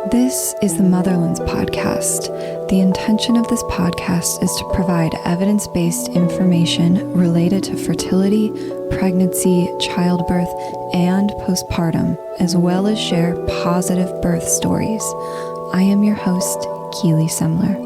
This is the Motherlands Podcast. The intention of this podcast is to provide evidence-based information related to fertility, pregnancy, childbirth, and postpartum, as well as share positive birth stories. I am your host, Keely Semler.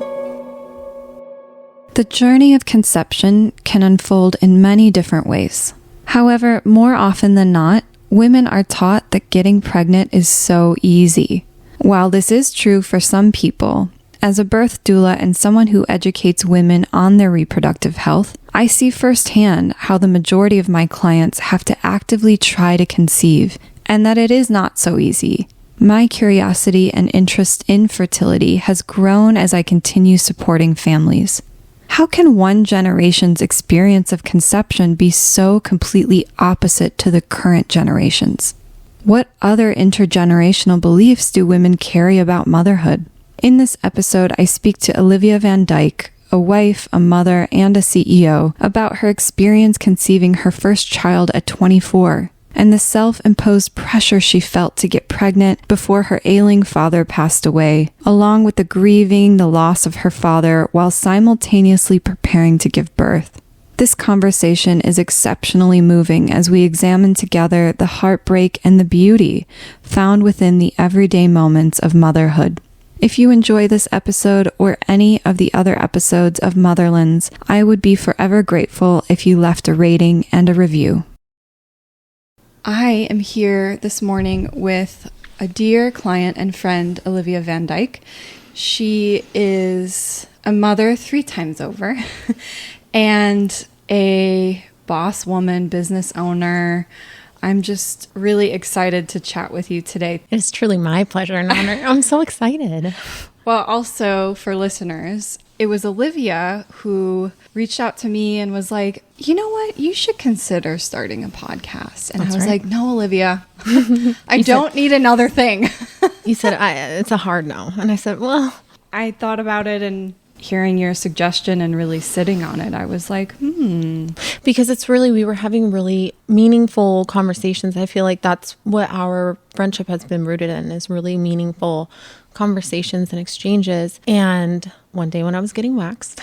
The journey of conception can unfold in many different ways. However, more often than not, women are taught that getting pregnant is so easy. While this is true for some people, as a birth doula and someone who educates women on their reproductive health, I see firsthand how the majority of my clients have to actively try to conceive, and that it is not so easy. My curiosity and interest in fertility has grown as I continue supporting families. How can one generation's experience of conception be so completely opposite to the current generation's? What other intergenerational beliefs do women carry about motherhood? In this episode, I speak to Olivia Van Dyke, a wife, a mother, and a CEO, about her experience conceiving her first child at 24, and the self-imposed pressure she felt to get pregnant before her ailing father passed away, along with the grieving the loss of her father while simultaneously preparing to give birth. This conversation is exceptionally moving as we examine together the heartbreak and the beauty found within the everyday moments of motherhood. If you enjoy this episode or any of the other episodes of Motherlands, I would be forever grateful if you left a rating and a review. I am here this morning with a dear client and friend, Olivia Van Dyke. She is a mother 3 times over. And a boss woman, business owner. I'm just really excited to chat with you today. It's truly my pleasure and honor. I'm so excited. Well, also for listeners, it was Olivia who reached out to me and was like, you know what? You should consider starting a podcast. And I was like, no, Olivia, I don't need another thing. You said, it's a hard no. And I said, well, I thought about it, and hearing your suggestion and really sitting on it, I was like, Because it's really, we were having really meaningful conversations. I feel like that's what our friendship has been rooted in, is really meaningful conversations and exchanges. And one day when I was getting waxed,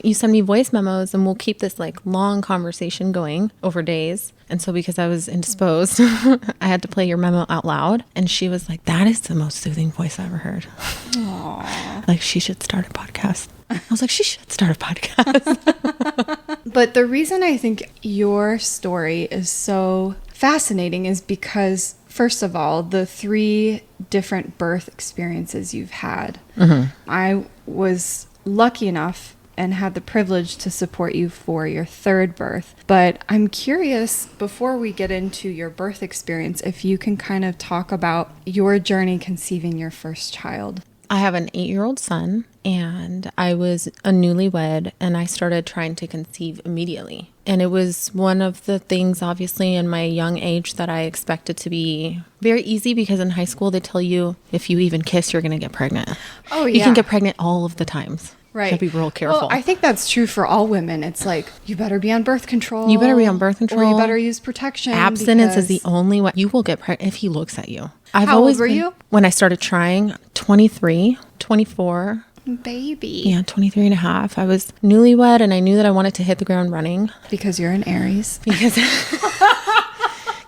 you send me voice memos and we'll keep this like long conversation going over days. And so because I was indisposed, I had to play your memo out loud. And she was like, that is the most soothing voice I ever heard. Aww. Like, she should start a podcast. I was like, she should start a podcast. But the reason I think your story is so fascinating is because, first of all, the 3 different birth experiences you've had. Mm-hmm. I was lucky enough and had the privilege to support you for your 3rd birth. But I'm curious, before we get into your birth experience, if you can kind of talk about your journey conceiving your first child. I have an 8-year-old son, and I was a newlywed, and I started trying to conceive immediately. And it was one of the things, obviously, in my young age that I expected to be very easy, because in high school, they tell you if you even kiss, you're going to get pregnant. Oh, yeah. You can get pregnant all of the times. Right. You have to be real careful. Well, I think that's true for all women. It's like, you better be on birth control. You better be on birth control. Or you better use protection. Abstinence is the only way. You will get pregnant if he looks at you. How old were you? When I started trying, 23, 24. Baby. Yeah, 23 and a half. I was newlywed, and I knew that I wanted to hit the ground running. Because you're an Aries. Because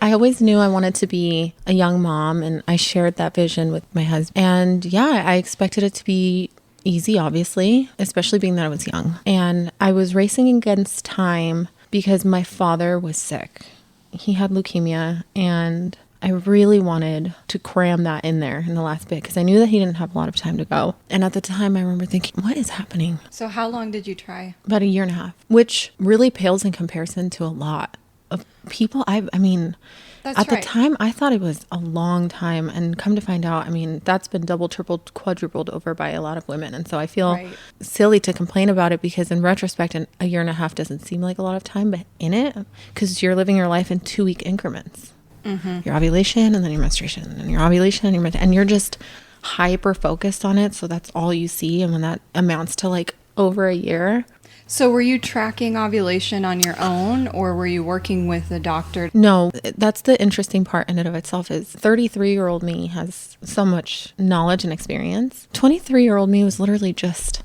I always knew I wanted to be a young mom, and I shared that vision with my husband. And yeah, I expected it to be easy, obviously, especially being that I was young. And I was racing against time because my father was sick. He had leukemia, and I really wanted to cram that in there in the last bit because I knew that he didn't have a lot of time to go. And at the time, I remember thinking, what is happening? So how long did you try? About 1.5 years, which really pales in comparison to a lot of people. I mean, That's at right. the time, I thought it was a long time. And come to find out, I mean, that's been double, tripled, quadrupled over by a lot of women. And so I feel silly to complain about it because in retrospect, 1.5 years doesn't seem like a lot of time. But in it, because you're living your life in 2-week increments. Mm-hmm. Your ovulation and then your menstruation and your ovulation and your and you're just hyper focused on it. So that's all you see. And when that amounts to like over 1 year. So were you tracking ovulation on your own, or were you working with a doctor? No, that's the interesting part in and of itself is 33-year-old me has so much knowledge and experience. 23-year-old me was literally just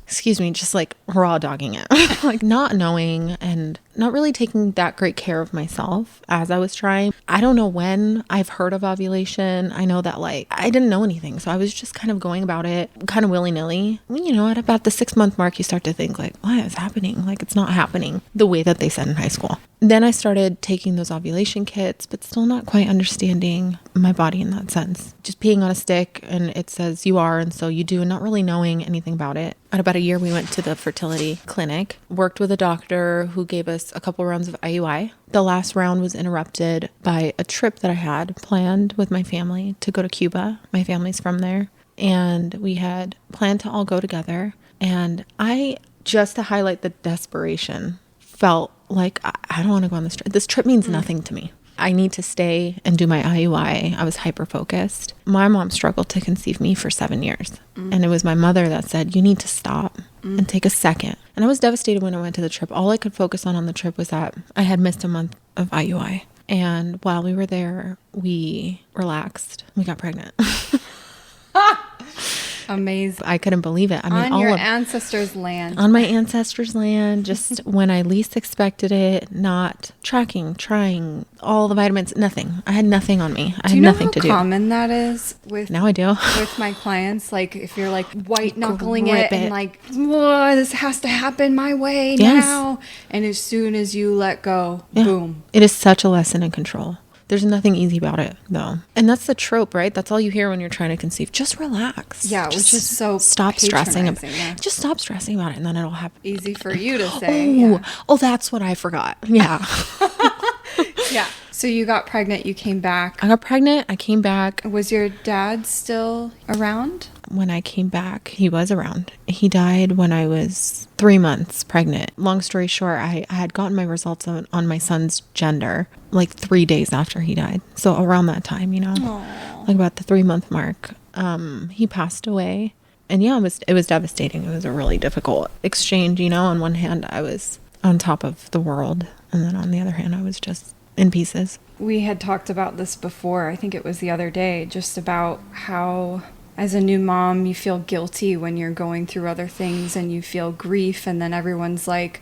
like raw dogging it, like not knowing and not really taking that great care of myself as I was trying. I don't know when I've heard of ovulation. I know that like I didn't know anything. So I was just kind of going about it kind of willy-nilly. You know, at about the 6-month mark, you start to think like, what is happening? Like it's not happening the way that they said in high school. Then I started taking those ovulation kits, but still not quite understanding my body in that sense. Just peeing on a stick and it says you are, and so you do, and not really knowing anything about it. At about a year, we went to the fertility clinic, worked with a doctor who gave us a couple rounds of IUI. The last round was interrupted by a trip that I had planned with my family to go to Cuba. My family's from there, and we had planned to all go together. And I, just to highlight the desperation, felt like I don't want to go on this trip. This trip means nothing to me. I need to stay and do my IUI. I was hyper focused. My mom struggled to conceive me for 7 years. And it was my mother that said, you need to stop and take a second. And I was devastated when I went to the trip. All I could focus on the trip was that I had missed a month of IUI. And while we were there, we relaxed. We got pregnant. Amazing. I couldn't believe it. I mean, on your ancestors' land. On my ancestors' land, just when I least expected it, not tracking, trying, all the vitamins, nothing. I had nothing on me. I had nothing to do. Do you know how common that is with now I do. With my clients? Like if you're like white knuckling it and like, whoa, this has to happen my way now. And as soon as you let go, boom. It is such a lesson in control. There's nothing easy about it, though. And that's the trope, right? That's all you hear when you're trying to conceive. Just relax. Yeah, just which is so stop stressing about it. Just stop stressing about it, and then it'll happen. Easy for you to say. Oh, that's what I forgot. Yeah. Yeah. So you got pregnant. You came back. I got pregnant. I came back. Was your dad still around? When I came back, he was around. He died when I was 3 months pregnant. Long story short, I had gotten my results on my son's gender like 3 days after he died. So around that time, you know, like about the 3-month mark, he passed away. And yeah, it was devastating. It was a really difficult exchange. You know, on one hand, I was on top of the world. And then on the other hand, I was just in pieces. We had talked about this before. I think it was the other day, just about how as a new mom, you feel guilty when you're going through other things and you feel grief. And then everyone's like,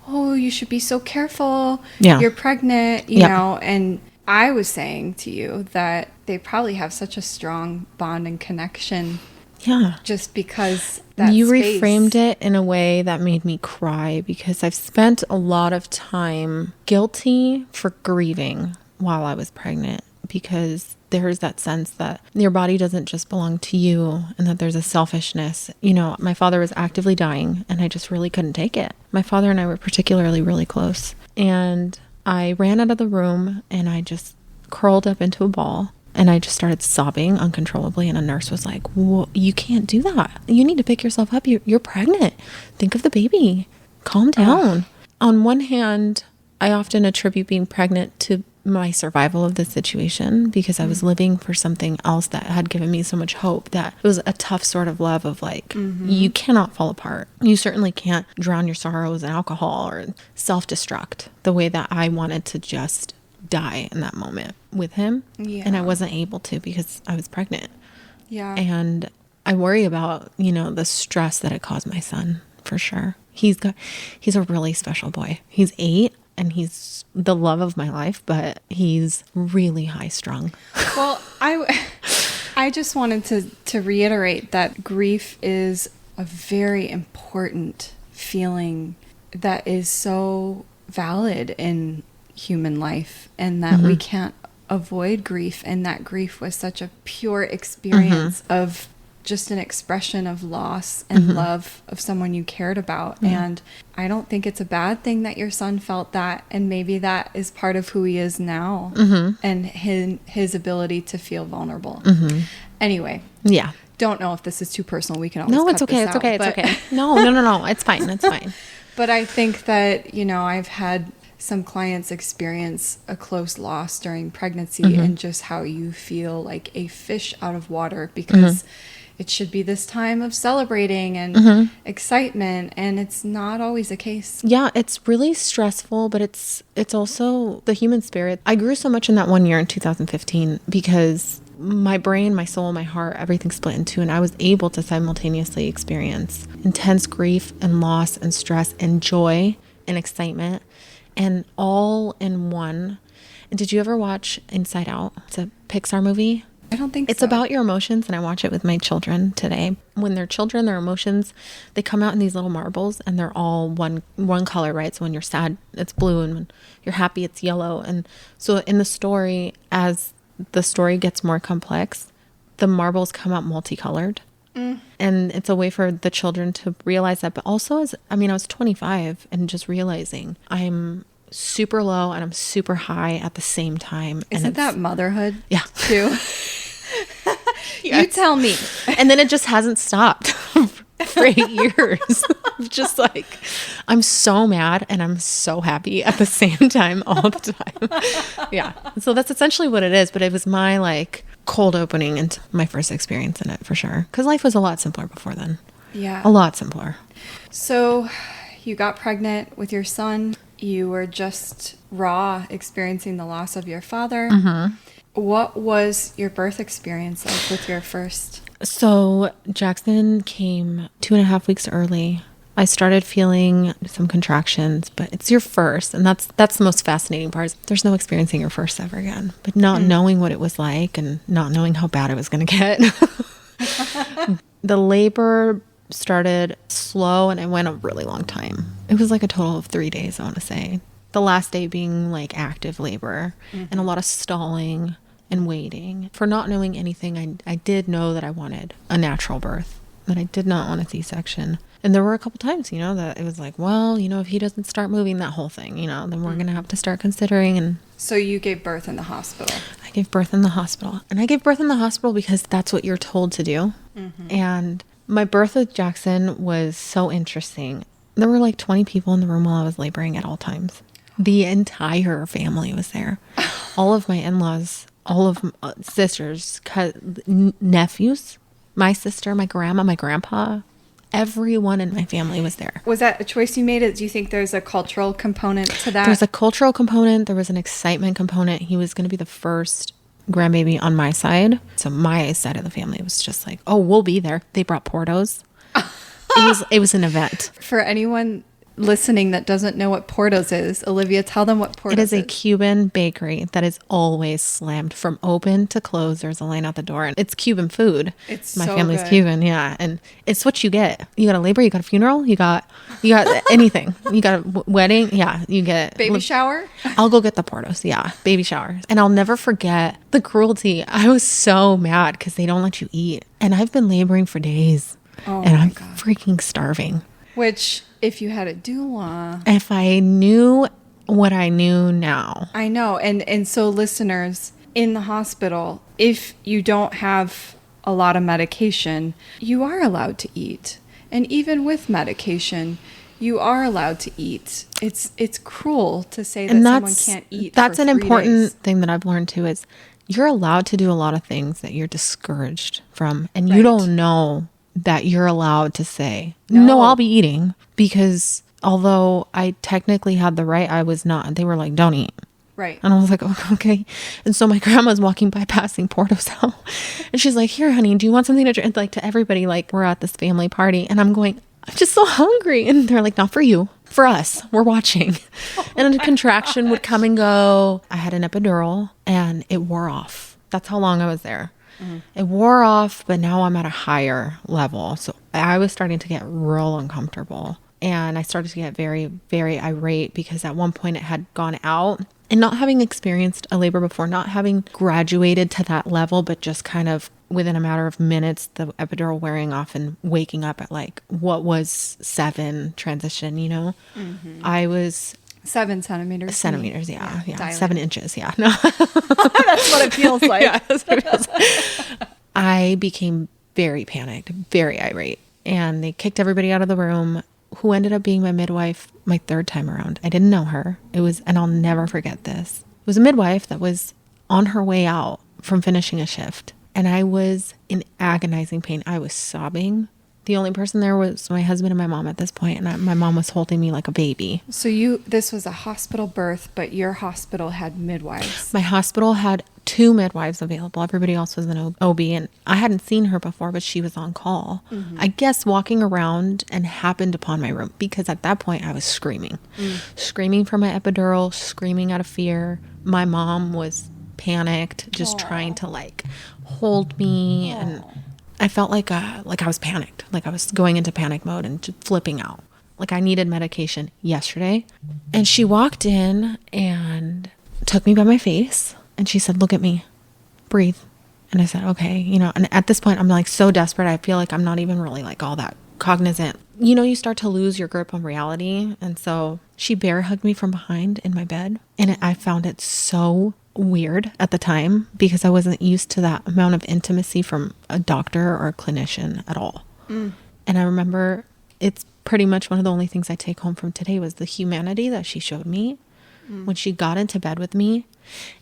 oh, you should be so careful. Yeah. You're pregnant, you know. And I was saying to you that they probably have such a strong bond and connection. Yeah. Just because that you reframed it in a way that made me cry, because I've spent a lot of time guilty for grieving while I was pregnant, because there's that sense that your body doesn't just belong to you and that there's a selfishness. You know, my father was actively dying and I just really couldn't take it. My father and I were particularly really close, and I ran out of the room and I just curled up into a ball. And I just started sobbing uncontrollably. And a nurse was like, well, you can't do that. You need to pick yourself up. You're pregnant. Think of the baby. Calm down. On one hand, I often attribute being pregnant to my survival of the situation, because I was living for something else that had given me so much hope, that it was a tough sort of love of like, you cannot fall apart. You certainly can't drown your sorrows in alcohol or self-destruct the way that I wanted to just die in that moment with him. And I wasn't able to because I was pregnant. And I worry about, you know, the stress that it caused my son, for sure. He's a really special boy. He's 8 and he's the love of my life, but he's really high strung. Well, I just wanted to reiterate that grief is a very important feeling that is so valid in human life, and that we can't avoid grief, and that grief was such a pure experience of just an expression of loss and love of someone you cared about. And I don't think it's a bad thing that your son felt that, and maybe that is part of who he is now, and his ability to feel vulnerable. Anyway, don't know if this is too personal. We can always cut it's okay. this It's out, okay. It's okay. No. It's fine. It's fine. But I think that, you know, I've had some clients experience a close loss during pregnancy, and just how you feel like a fish out of water, because it should be this time of celebrating and excitement, and it's not always the case. Yeah, it's really stressful, but it's also the human spirit. I grew so much in that 1 year in 2015 because my brain, my soul, my heart, everything split in two, and I was able to simultaneously experience intense grief and loss and stress and joy and excitement, and all in one. And did you ever watch Inside Out? It's a Pixar movie. I don't think it's so. about your emotions, and I watch it with my children today. When they're children, their emotions, they come out in these little marbles, and they're all one color, right? So when you're sad, it's blue, and when you're happy, it's yellow. And so in the story, as the story gets more complex, the marbles come out multicolored. And it's a way for the children to realize that. But also, I was 25 and just realizing I'm super low and I'm super high at the same time. Isn't that motherhood? Yeah. Too? Yes. You tell me. And then it just hasn't stopped for 8 years. Just like, I'm so mad and I'm so happy at the same time all the time. Yeah. So that's essentially what it is. But it was my like cold opening into my first experience in it, for sure. Because life was a lot simpler before then. Yeah. A lot simpler. So you got pregnant with your son. You were just raw experiencing the loss of your father. What was your birth experience like with your first? So Jackson came 2.5 weeks early. I started feeling some contractions, but it's your first. And that's the most fascinating part. There's no experiencing your first ever again, but not knowing what it was like and not knowing how bad it was going to get. The labor started slow and it went a really long time. It was like a total of 3 days, I want to say. The last day being like active labor and a lot of stalling and waiting. For not knowing anything, I did know that I wanted a natural birth, that I did not want a C-section. And there were a couple times, that it was like, well, if he doesn't start moving, that whole thing, then we're going to have to start considering. And so you gave birth in the hospital? I gave birth in the hospital. And I gave birth in the hospital because that's what you're told to do. And my birth with Jackson was so interesting. There were like 20 people in the room while I was laboring at all times. The entire family was there. All of my in-laws, all of my sisters, nephews, my sister, my grandma, my grandpa, everyone in my family was there. Was that a choice you made? Do you think there's a cultural component to that? There's a cultural component. There was an excitement component. He was going to be the first grandbaby on my side. So my side of the family was just like, oh, we'll be there. They brought Portos. It was an event. For anyone listening that doesn't know what Portos is, Olivia, tell them what Portos is. It is a Cuban bakery that is always slammed from open to close. There's a line out the door, and it's Cuban food. My family's good. Cuban, yeah, and it's what you get. You got a labor, you got a funeral, you got anything. You got a wedding, yeah, you get baby shower. I'll go get the Portos, yeah, baby shower. And I'll never forget the cruelty. I was so mad because they don't let you eat, and I've been laboring for days, and I'm freaking starving. Which, if you had a doula... If I knew what I knew now. I know. And so listeners, in the hospital, if you don't have a lot of medication, you are allowed to eat. And even with medication, you are allowed to eat. It's cruel to say that someone can't eat for 3 days. That's an important thing that I've learned too, is you're allowed to do a lot of things that you're discouraged from. And you don't know that you're allowed to say, no, I'll be eating. Because although I technically had the right, I was not. They were like, don't eat. Right. And I was like, oh, okay. And so my grandma's walking by passing Portos out. And she's like, here, honey, do you want something to drink? Like, to everybody, like, we're at this family party. And I'm going, I'm just so hungry. And they're like, not for you. For us. We're watching. And a contraction would come and go. I had an epidural and it wore off. That's how long I was there. It wore off, but now I'm at a higher level. So I was starting to get real uncomfortable. And I started to get very, very irate because at one point it had gone out. And not having experienced a labor before, not having graduated to that level, but just kind of within a matter of minutes, the epidural wearing off and waking up at like what was 7 transition, I was... 7 centimeters. Centimeters, yeah. 7 inches, yeah. No. That's what it feels like. Yeah, that's what it feels like. I became very panicked, very irate. And they kicked everybody out of the room, who ended up being my midwife my 3rd time around. I didn't know her. And I'll never forget this. It was a midwife that was on her way out from finishing a shift. And I was in agonizing pain. I was sobbing. The only person there was my husband and my mom at this point, and my mom was holding me like a baby. So this was a hospital birth, but your hospital had midwives. My hospital had 2 midwives available. Everybody else was an OB, and I hadn't seen her before, but she was on call. I guess walking around and happened upon my room, because at that point I was screaming. Screaming for my epidural, screaming out of fear. My mom was panicked, just trying to like hold me, and I felt like I was panicked, like I was going into panic mode and just flipping out. Like I needed medication yesterday. And she walked in and took me by my face and she said, "Look at me, breathe." And I said, "Okay," and at this point I'm like so desperate. I feel like I'm not even really like all that cognizant. You start to lose your grip on reality. And so she bear hugged me from behind in my bed. And I found it so weird at the time because I wasn't used to that amount of intimacy from a doctor or a clinician at all. And I remember it's pretty much one of the only things I take home from today was the humanity that she showed me when she got into bed with me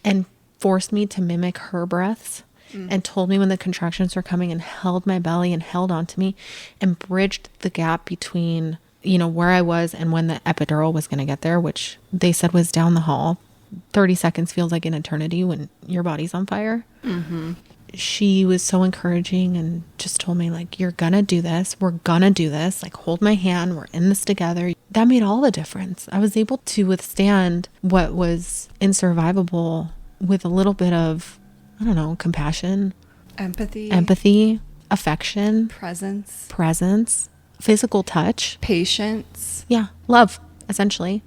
and forced me to mimic her breaths and told me when the contractions were coming and held my belly and held onto me and bridged the gap between, where I was and when the epidural was going to get there, which they said was down the hall. 30 seconds feels like an eternity when your body's on fire. She was so encouraging and just told me like, "You're gonna do this. We're gonna do this. Like, hold my hand. We're in this together." That made all the difference. I was able to withstand what was insurvivable with a little bit of, I don't know, compassion, empathy, affection, presence, physical touch, patience. Yeah. Love. Essentially.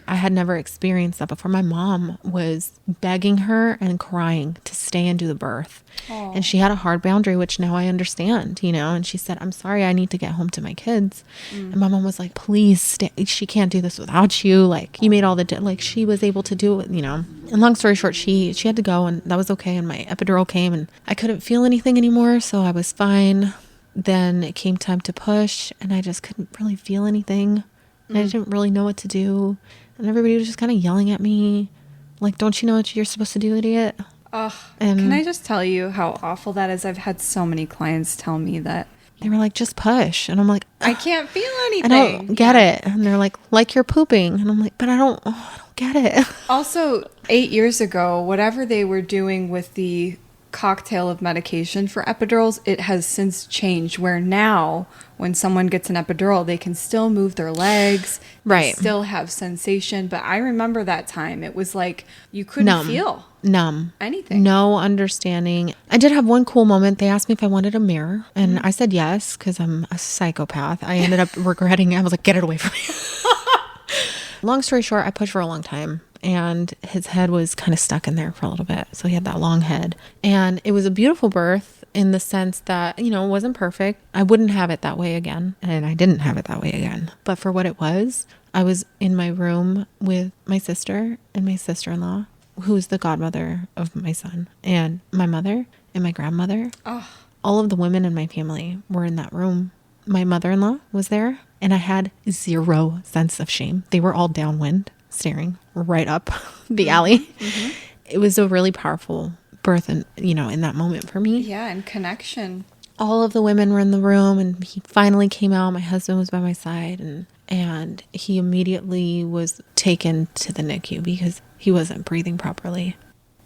I had never experienced that before. My mom was begging her and crying to stay and do the birth. And she had a hard boundary, which now I understand, and she said, "I'm sorry, I need to get home to my kids." And my mom was like, "Please stay. She can't do this without you. Like, you made all the, like, she was able to do it, And long story short, she had to go and that was okay. And my epidural came and I couldn't feel anything anymore. So I was fine. Then it came time to push and I just couldn't really feel anything. And I didn't really know what to do. And everybody was just kind of yelling at me. Like, "Don't you know what you're supposed to do, idiot?" And can I just tell you how awful that is? I've had so many clients tell me that. They were like, "Just push." And I'm like, "I can't feel anything. I don't get it." And they're like you're pooping. And I'm like, "But I don't get it." Also, 8 years ago, whatever they were doing with the cocktail of medication for epidurals, it has since changed where now when someone gets an epidural, they can still move their legs, right? Still have sensation. But I remember that time it was like you couldn't feel anything, no understanding. I did have one cool moment. They asked me if I wanted a mirror and I said yes because I'm a psychopath. I ended up regretting it. I was like, "Get it away from me." Long story short, I pushed for a long time. And his head was kind of stuck in there for a little bit. So he had that long head. And it was a beautiful birth in the sense that, it wasn't perfect. I wouldn't have it that way again. And I didn't have it that way again. But for what it was, I was in my room with my sister and my sister-in-law, who's the godmother of my son, and my mother and my grandmother. All of the women in my family were in that room. My mother-in-law was there. And I had 0 sense of shame. They were all downwind, staring right up the alley. It was a really powerful birth and in that moment for me. Yeah, and connection. All of the women were in the room and he finally came out. My husband was by my side and he immediately was taken to the NICU because he wasn't breathing properly.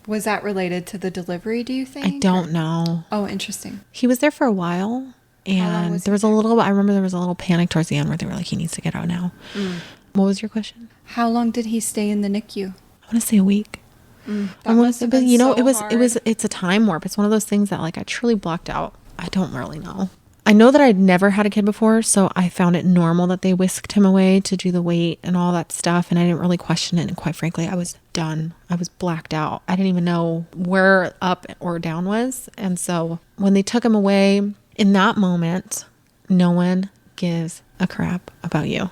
Was that related to the delivery, do you think? I don't know. Oh, interesting. He was there for a while and I remember there was a little panic towards the end where they were like, "He needs to get out now." What was your question? How long did he stay in the NICU? I want to say a week. That must have been so hard. It's a time warp. It's one of those things that like I truly blocked out. I don't really know. I know that I'd never had a kid before, so I found it normal that they whisked him away to do the weight and all that stuff, and I didn't really question it. And quite frankly, I was done. I was blacked out. I didn't even know where up or down was. And so when they took him away, in that moment, no one gives a crap about you.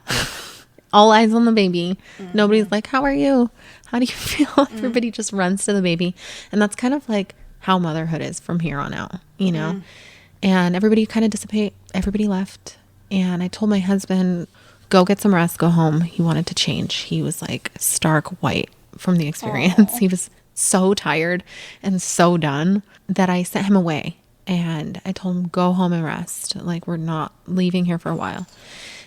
All eyes on the baby. Nobody's like, "How are you? How do you feel?" Everybody just runs to the baby. And that's kind of like how motherhood is from here on out, And everybody kind of dissipate. Everybody left. And I told my husband, "Go get some rest, go home." He wanted to change. He was like stark white from the experience. He was so tired and so done that I sent him away. And I told him, go home and rest. Like, we're not leaving here for a while.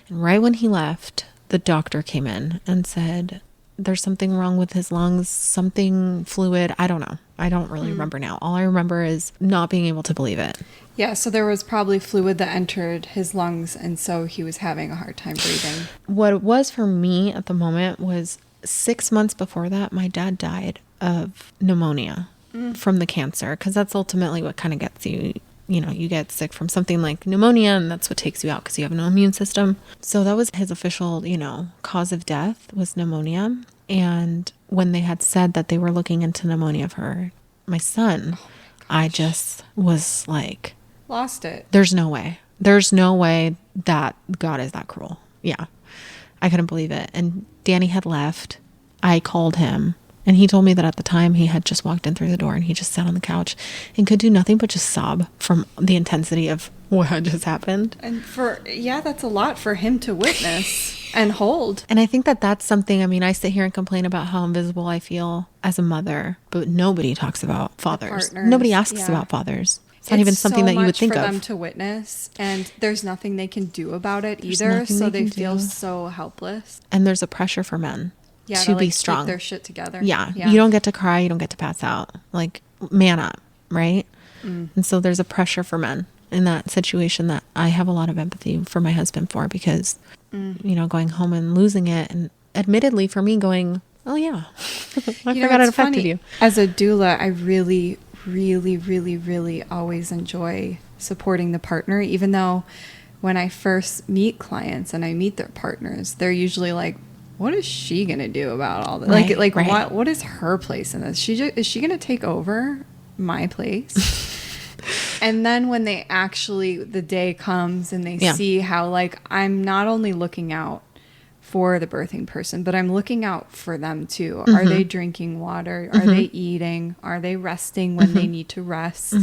And right when he left, the doctor came in and said, there's something wrong with his lungs, something fluid. I don't know. I don't really remember now. All I remember is not being able to believe it. Yeah, so there was probably fluid that entered his lungs, and so he was having a hard time breathing. What it was for me at the moment was 6 months before that, my dad died of pneumonia from the cancer, because that's ultimately what kind of gets you. You know, you get sick from something like pneumonia, and that's what takes you out because you have no immune system. So that was his official, cause of death was pneumonia. And when they had said that they were looking into pneumonia for my son, I just was like... Lost it. There's no way. There's no way that God is that cruel. Yeah. I couldn't believe it. And Danny had left. I called him. And he told me that at the time he had just walked in through the door and he just sat on the couch and could do nothing but just sob from the intensity of what had just happened. And that's a lot for him to witness and hold. And I think that that's something, I sit here and complain about how invisible I feel as a mother, but nobody talks about fathers. Nobody asks about fathers. It's not even something that you would think of. It's so much for them to witness, and there's nothing they can do about it either, so they feel so helpless. And there's a pressure for men. To be strong. Keep their shit together. Yeah. You don't get to cry. You don't get to pass out. Like, man up, right? And so there's a pressure for men in that situation that I have a lot of empathy for my husband for, because, going home and losing it, and admittedly for me going, oh yeah, I forgot it affected you. As a doula, I really, really, really, really always enjoy supporting the partner, even though when I first meet clients and I meet their partners, they're usually like, what is she going to do about all this? Right. What is her place in this? Is she going to take over my place? And then when they the day comes and they see how, like, I'm not only looking out for the birthing person, but I'm looking out for them too. Are they drinking water? Are they eating? Are they resting when they need to rest?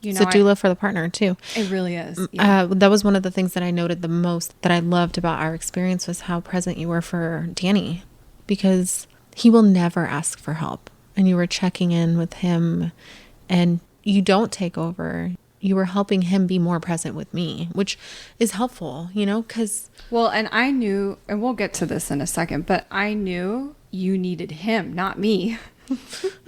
It's a doula for the partner too. It really is. Yeah. That was one of the things that I noted the most that I loved about our experience was how present you were for Danny, because he will never ask for help. And you were checking in with him, and you don't take over. You were helping him be more present with me, which is helpful, because... Well, and I knew, and we'll get to this in a second, but I knew you needed him, not me.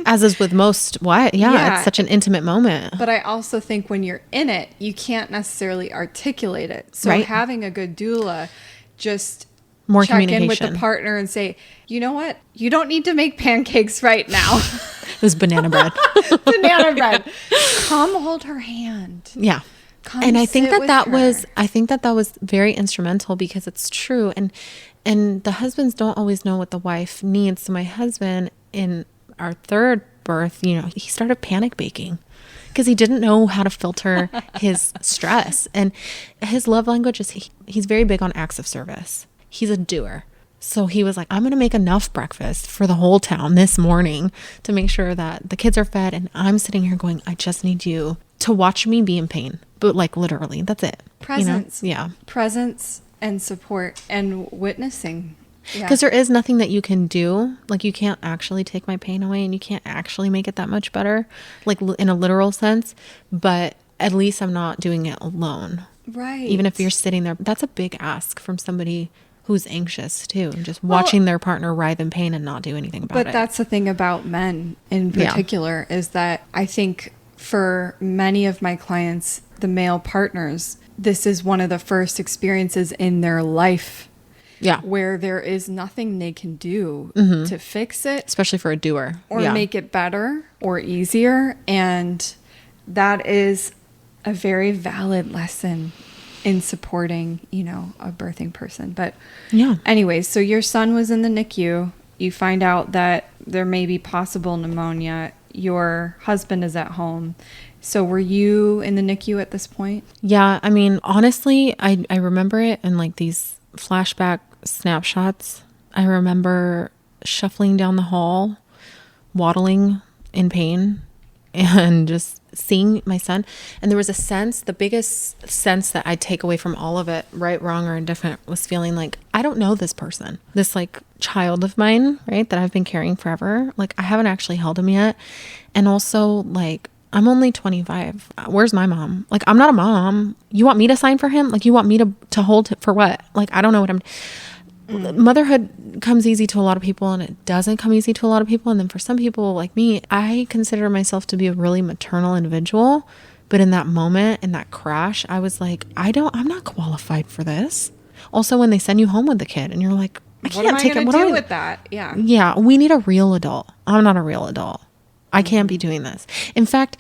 As is with most, it's such an intimate moment. But I also think when you're in it, you can't necessarily articulate it. So having a good doula just more check in with the partner and say, you know what? You don't need to make pancakes right now. It was banana bread. Banana bread. Come hold her hand. Yeah. And I think that was very instrumental, because it's true. And the husbands don't always know what the wife needs. So my husband, in our third birth, he started panic baking because he didn't know how to filter his stress. And his love language is he's very big on acts of service. He's a doer. So he was like, I'm going to make enough breakfast for the whole town this morning to make sure that the kids are fed. And I'm sitting here going, I just need you to watch me be in pain. But like literally, that's it. Presence. Yeah. Presence and support and witnessing. Because there is nothing that you can do. Like, you can't actually take my pain away, and you can't actually make it that much better, like in a literal sense. But at least I'm not doing it alone. Right. Even if you're sitting there, that's a big ask from somebody who's anxious too, and just watching their partner writhe in pain and not do anything about it. But that's the thing about men in particular, is that I think for many of my clients, the male partners, this is one of the first experiences in their life where there is nothing they can do to fix it. Especially for a doer. Or make it better or easier. And that is a very valid lesson in supporting, a birthing person. But anyways, so your son was in the NICU. You find out that there may be possible pneumonia. Your husband is at home. So were you in the NICU at this point? Yeah. I mean, honestly, I remember it in like these flashback snapshots. I remember shuffling down the hall, waddling in pain, and just seeing my son. And there was a sense, the biggest sense that I take away from all of it, right, wrong, or indifferent, was feeling like, I don't know this person, this like child of mine, right, that I've been carrying forever. Like, I haven't actually held him yet. And also, like, I'm only 25. Where's my mom? Like, I'm not a mom. You want me to sign for him? Like, you want me to hold for what? Like, I don't know what I'm... Motherhood comes easy to a lot of people, and it doesn't come easy to a lot of people. And then for some people like me, I consider myself to be a really maternal individual. But in that moment, in that crash, I was like, I'm not qualified for this. Also, when they send you home with the kid and you're like, I can't take it. What do I do with that? Yeah. Yeah. We need a real adult. I'm not a real adult. I can't be doing this. In fact,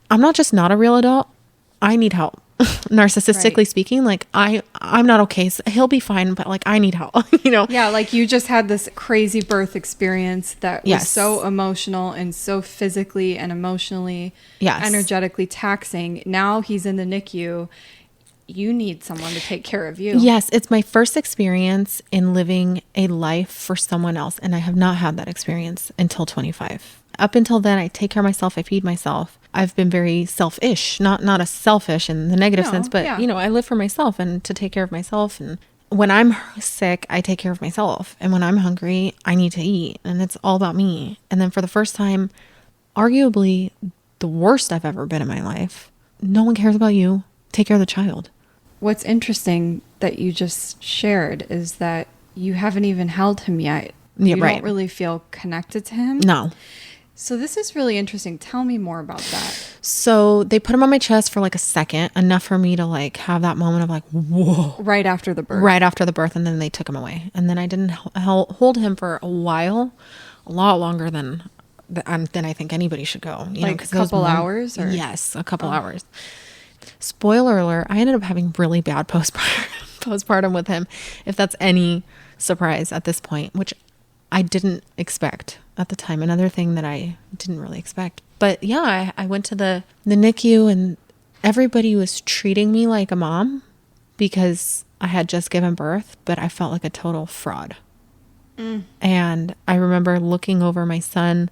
I'm not just not a real adult. I need help. Narcissistically speaking, like I'm not okay. So he'll be fine, but like I need help, you know? Yeah. Like you just had this crazy birth experience that was so emotional and so physically and emotionally, energetically taxing. Now he's in the NICU. You need someone to take care of you. Yes. It's my first experience in living a life for someone else. And I have not had that experience until 25. Up until then, I take care of myself. I feed myself. I've been very selfish, not a selfish in the negative sense, but you know, I live for myself and to take care of myself. And when I'm sick, I take care of myself. And when I'm hungry, I need to eat, and it's all about me. And then for the first time, arguably the worst I've ever been in my life, no one cares about you. Take care of the child. What's interesting that you just shared is that you haven't even held him yet. You don't really feel connected to him. No. So this is really interesting. Tell me more about that. So they put him on my chest for like a second, enough for me to like have that moment of like, whoa. Right after the birth. Right after the birth. And then they took him away. And then I didn't hold him for a while, a lot longer than I think anybody should go. You like know, a couple hours? Or? Yes, a couple hours. Spoiler alert, I ended up having really bad postpartum with him, if that's any surprise at this point, which I didn't expect at the time. Another thing that I didn't really expect. But yeah, I went to the NICU, and everybody was treating me like a mom because I had just given birth, but I felt like a total fraud. And I remember looking over my son,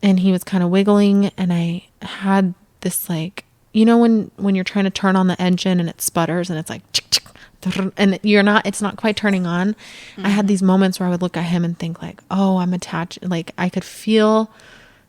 and he was kind of wiggling, and I had this like, you know, when you're trying to turn on the engine and it sputters and it's like, and it's not quite turning on. I had these moments where I would look at him and think like, oh, I'm attached. Like I could feel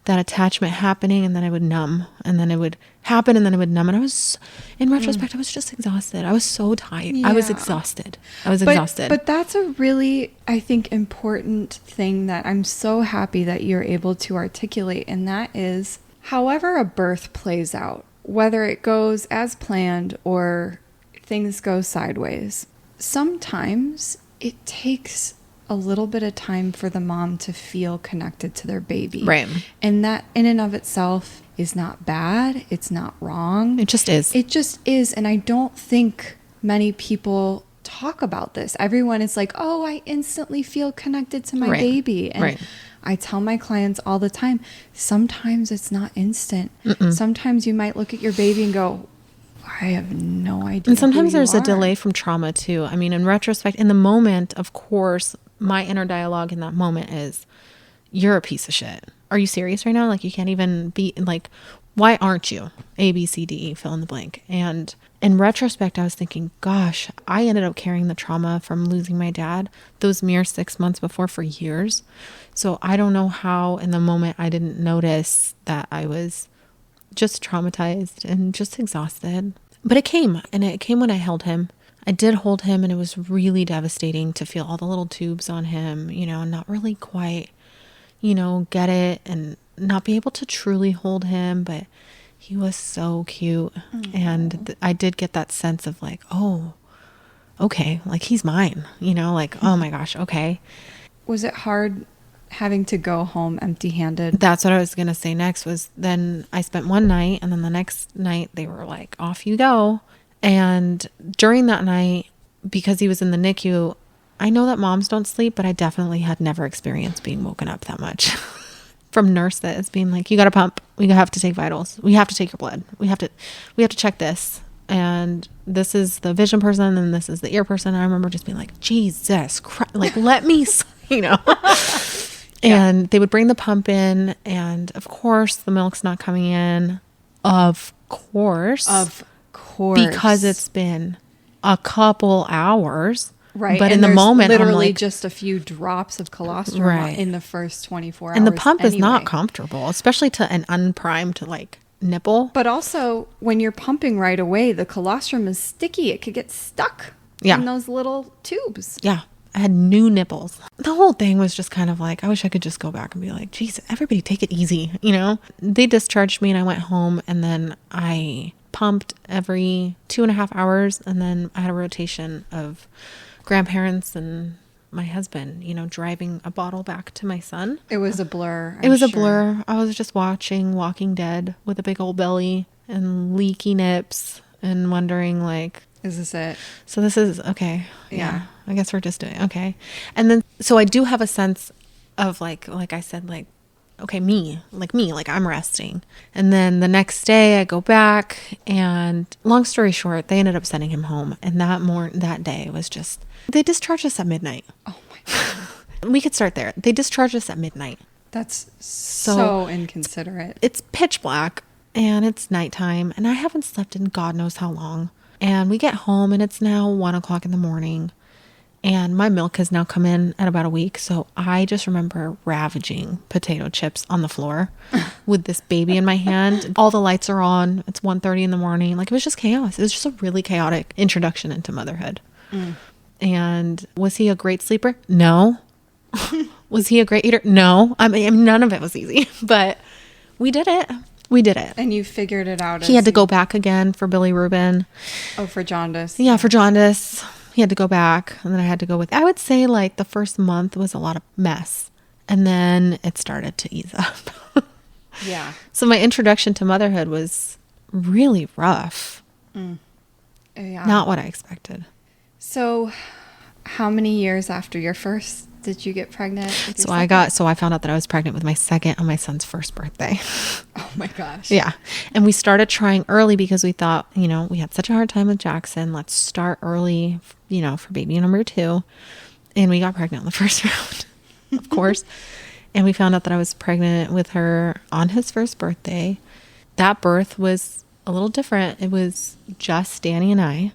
that attachment happening, and then I would numb, and then it would happen, and then it would numb. And I was, in retrospect, I was just exhausted. I was so tired. I was exhausted. But that's a really, I think, important thing that I'm so happy that you're able to articulate. And that is, however a birth plays out, whether it goes as planned or things go sideways, sometimes it takes a little bit of time for the mom to feel connected to their baby. Right. And that in and of itself is not bad. It's not wrong. It just is. It just is. And I don't think many people talk about this. Everyone is like, oh, I instantly feel connected to my baby. And I tell my clients all the time, sometimes it's not instant. Sometimes you might look at your baby and go, I have no idea. And sometimes there's a delay from trauma too. I mean, in retrospect, in the moment, of course, my inner dialogue in that moment is, you're a piece of shit. Are you serious right now? Like, you can't even be like, why aren't you? A, B, C, D, E, fill in the blank. And in retrospect, I was thinking, gosh, I ended up carrying the trauma from losing my dad those mere 6 months before for years. So I don't know how in the moment I didn't notice that I was just traumatized and just exhausted. But it came, and it came when I held him. I did hold him, and it was really devastating to feel all the little tubes on him, you know, and not really quite, you know, get it and not be able to truly hold him. But he was so cute. And I did get that sense of like, oh, okay, like he's mine, you know, like, oh my gosh, okay. Was it hard having to go home empty-handed? That's what I was going to say next. Was then I spent one night, and then the next night they were like, off you go. And during that night, because he was in the NICU, I know that moms don't sleep, but I definitely had never experienced being woken up that much from nurses being like, you got to pump, we have to take vitals, we have to take your blood, we have to check this, and this is the vision person and this is the ear person. I remember just being like, Jesus Christ, like let me, you know. And they would bring the pump in, and of course the milk's not coming in. Of course. Because it's been a couple hours. Right. But in the moment, literally I'm like, just a few drops of colostrum in the first 24 hours. And the pump is not comfortable, especially to an unprimed like nipple. But also when you're pumping right away, the colostrum is sticky. It could get stuck in those little tubes. Yeah. I had new nipples. The whole thing was just kind of like, I wish I could just go back and be like, geez, everybody take it easy. You know, they discharged me and I went home, and then I pumped every 2.5 hours. And then I had a rotation of grandparents and my husband, you know, driving a bottle back to my son. It was a blur. It was a blur. I was just watching Walking Dead with a big old belly and leaky nips and wondering like, is this it? So this is okay. Yeah. I guess we're just doing okay. And then, so I do have a sense of like I said, like, okay, me, like I'm resting. And then the next day I go back, and long story short, they ended up sending him home. And that day was just, they discharged us at midnight. Oh my God. We could start there. They discharged us at midnight. That's so inconsiderate. It's pitch black and it's nighttime, and I haven't slept in God knows how long. And we get home and it's now 1:00 in the morning, and my milk has now come in at about a week. So I just remember ravaging potato chips on the floor with this baby in my hand. All the lights are on. It's 1:30 in the morning. Like, it was just chaos. It was just a really chaotic introduction into motherhood. And was he a great sleeper? No. Was he a great eater? No. I mean, none of it was easy, but we did it. We did it. And you figured it out. He had to go back again for bilirubin. Oh, for jaundice. Yeah, for jaundice. He had to go back. And then I had to go with, I would say like the first month was a lot of mess. And then it started to ease up. Yeah. So my introduction to motherhood was really rough. Yeah. Not what I expected. So how many years after your first did you get pregnant? So I found out that I was pregnant with my second on my son's first birthday. Oh my gosh. Yeah. And we started trying early because we thought, you know, we had such a hard time with Jackson. Let's start early, you know, for baby number 2. And we got pregnant on the first round, of course. And we found out that I was pregnant with her on his first birthday. That birth was a little different. It was just Danny and I.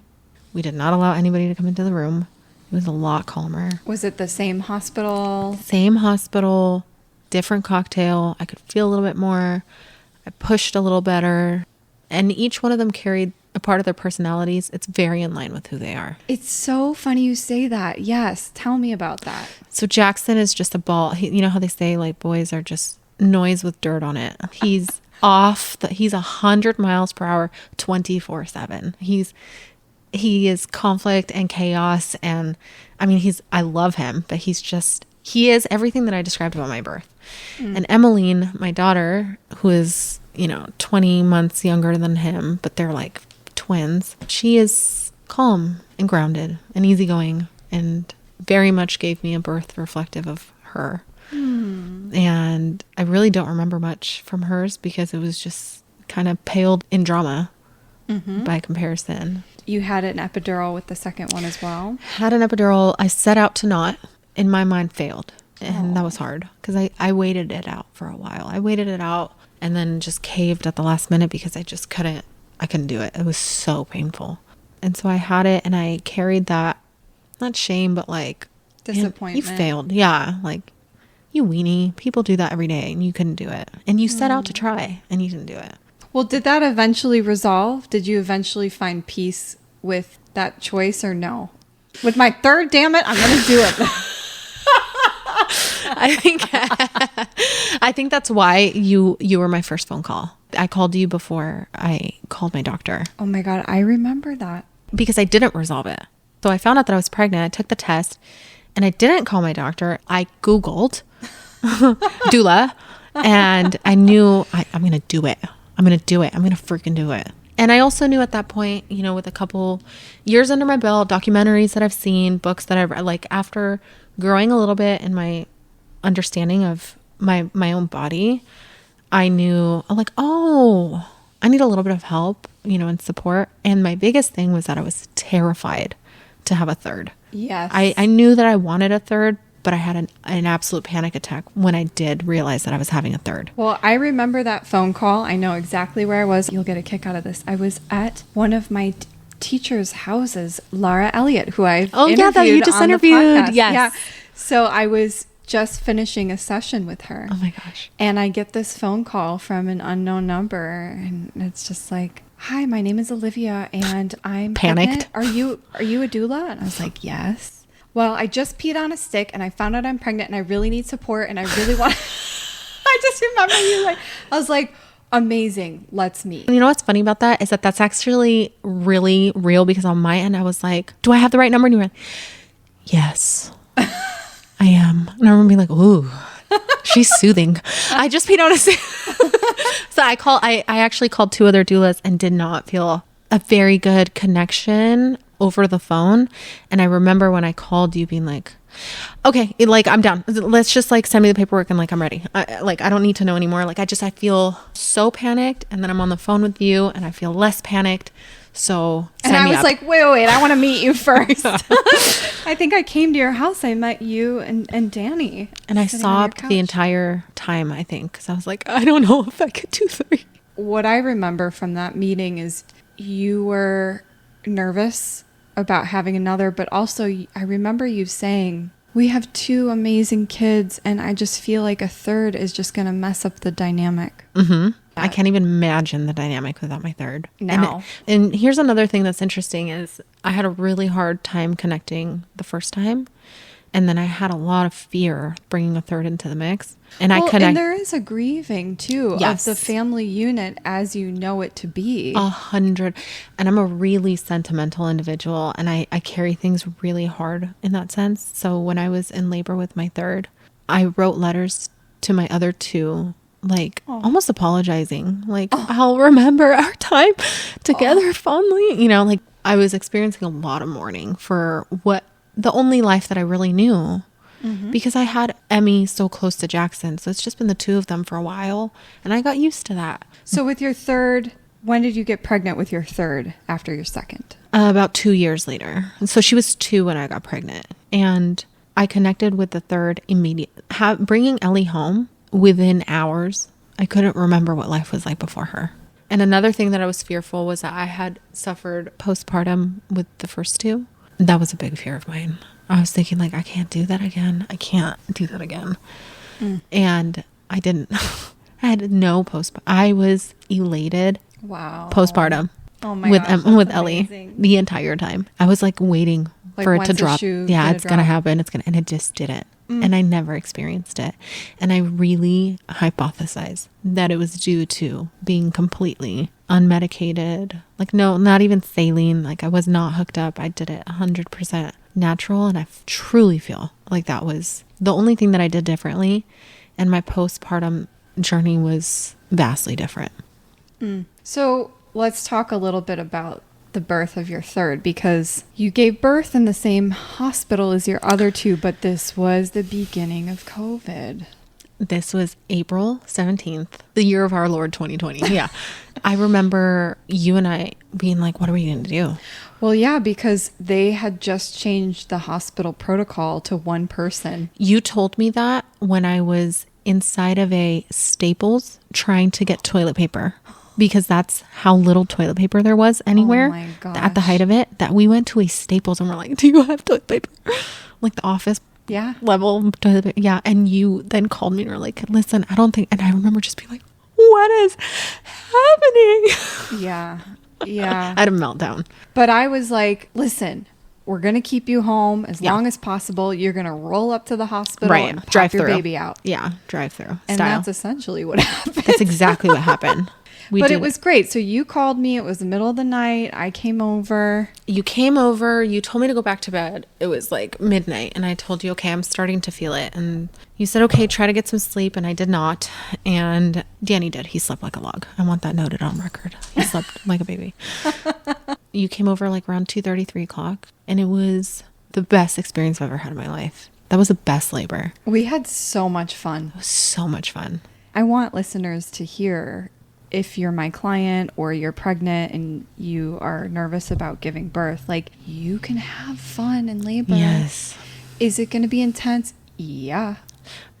We did not allow anybody to come into the room. It was a lot calmer. Was it the same hospital? Same hospital, different cocktail. I could feel a little bit more. I pushed a little better. And each one of them carried a part of their personalities. It's very in line with who they are. It's so funny you say that. Yes. Tell me about that. So Jackson is just a ball. You know how they say like boys are just noise with dirt on it. He's he's 100 miles per hour, 24/7. He is conflict and chaos. And I mean, I love him, but he is everything that I described about my birth. And Emmeline, my daughter, who is, you know, 20 months younger than him, but they're like twins. She is calm and grounded and easygoing, and very much gave me a birth reflective of her. And I really don't remember much from hers because it was just kind of paled in drama by comparison. You had an epidural with the second one as well? Had an epidural. I set out to not. In my mind, failed. And that was hard because I waited it out for a while. I waited it out and then just caved at the last minute because I couldn't do it. It was so painful. And so I had it, and I carried that, not shame, but like disappointment. You failed. Yeah. Like, you weenie. People do that every day, and you couldn't do it. And you set out to try, and you didn't do it. Well, did that eventually resolve? Did you eventually find peace with that choice, or no? With my third, damn it, I'm going to do it. I think that's why you were my first phone call. I called you before I called my doctor. Oh my God, I remember that. Because I didn't resolve it. So I found out that I was pregnant. I took the test, and I didn't call my doctor. I Googled doula, and I knew I'm going to do it. I'm going to do it. I'm going to freaking do it. And I also knew at that point, you know, with a couple years under my belt, documentaries that I've seen, books that I've read, like after growing a little bit in my understanding of my own body, I knew, like, oh, I need a little bit of help, you know, and support. And my biggest thing was that I was terrified to have a third. Yes. I knew that I wanted a third, but I had an absolute panic attack when I did realize that I was having a third. Well, I remember that phone call. I know exactly where I was. You'll get a kick out of this. I was at one of my teacher's houses, Laura Elliott, who I've interviewed that you just on interviewed. the podcast. Yes. Yeah. So I was just finishing a session with her. Oh my gosh. And I get this phone call from an unknown number, and it's just like, "Hi, my name is Olivia, and I'm panicked. Pregnant. Are you a doula?" And I was like, "Yes." "Well, I just peed on a stick, and I found out I'm pregnant, and I really need support, and I really want." I just remember you like, I was like, "Amazing, let's meet." You know what's funny about that is that that's actually really real, because on my end I was like, "Do I have the right number?" And you were like, "Yes, I am." And I remember being like, "Ooh, she's soothing." I just peed on a stick. So I actually called 2 other doulas and did not feel a very good connection over the phone. And I remember when I called you being like, "Okay, like I'm down. Let's just like send me the paperwork and like I'm ready. I don't need to know anymore." Like I feel so panicked, and then I'm on the phone with you and I feel less panicked. So and I was like, wait, I want to meet you first. I think I came to your house. I met you and Danny. And I sobbed the entire time, I think, because I was like, I don't know if I could do 3. What I remember from that meeting is you were nervous about having another, but also I remember you saying, "We have 2 amazing kids, and I just feel like a third is just going to mess up the dynamic." Mm-hmm. I can't even imagine the dynamic without my third. No. And here's another thing that's interesting is I had a really hard time connecting the first time. And then I had a lot of fear bringing a third into the mix. And and there is a grieving too, yes, of the family unit as you know it to be. 100. And I'm a really sentimental individual, and I carry things really hard in that sense. So when I was in labor with my third, I wrote letters to my other 2, like almost apologizing, like, "I'll remember our time together fondly." You know, like I was experiencing a lot of mourning for the only life that I really knew, because I had Emmy so close to Jackson. So it's just been the 2 of them for a while, and I got used to that. So with your third, when did you get pregnant with your third after your second? About 2 years later. And so she was 2 when I got pregnant, and I connected with the third immediately. Bringing Ellie home within hours, I couldn't remember what life was like before her. And another thing that I was fearful was that I had suffered postpartum with the first 2. That was a big fear of mine. I was thinking like, I can't do that again. I can't do that again. And I didn't. I had no I was elated. Wow. Postpartum. Oh my with gosh, with that's Ellie amazing. the entire time. I was like waiting for it to drop. Yeah, it's gonna happen. And it just didn't. And I never experienced it. And I really hypothesized that it was due to being completely unmedicated. Like, no, not even saline. Like, I was not hooked up. I did it 100% natural. And I truly feel like that was the only thing that I did differently. And my postpartum journey was vastly different. So let's talk a little bit about the birth of your third, because you gave birth in the same hospital as your other 2, but this was the beginning of COVID. This was April 17th, the year of our Lord 2020. Yeah. I remember you and I being like, what are we going to do? Well, yeah, because they had just changed the hospital protocol to 1 person. You told me that when I was inside of a Staples trying to get toilet paper, because that's how little toilet paper there was anywhere. Oh my gosh. At the height of it, that we went to a Staples and we're like, "Do you have toilet paper?" Like the office level toilet paper. Yeah. And you then called me and were like, "Listen, I don't think," and I remember just being like, "What is happening?" Yeah. I had a meltdown. But I was like, "Listen, we're going to keep you home as long as possible. You're going to roll up to the hospital and pop drive your through. Baby out." Yeah. Drive through. And that's essentially what happened. That's exactly what happened. It was great. So you called me. It was the middle of the night. I came over. You came over. You told me to go back to bed. It was like midnight. And I told you, okay, I'm starting to feel it. And you said, okay, try to get some sleep. And I did not. And Danny did. He slept like a log. I want that noted on record. He slept like a baby. You came over like around 2:30, 3 o'clock. And it was the best experience I've ever had in my life. That was the best labor. We had so much fun. It was so much fun. I want listeners to hear, if you're my client or you're pregnant and you are nervous about giving birth, like, you can have fun in labor. Yes. Is it going to be intense? Yeah.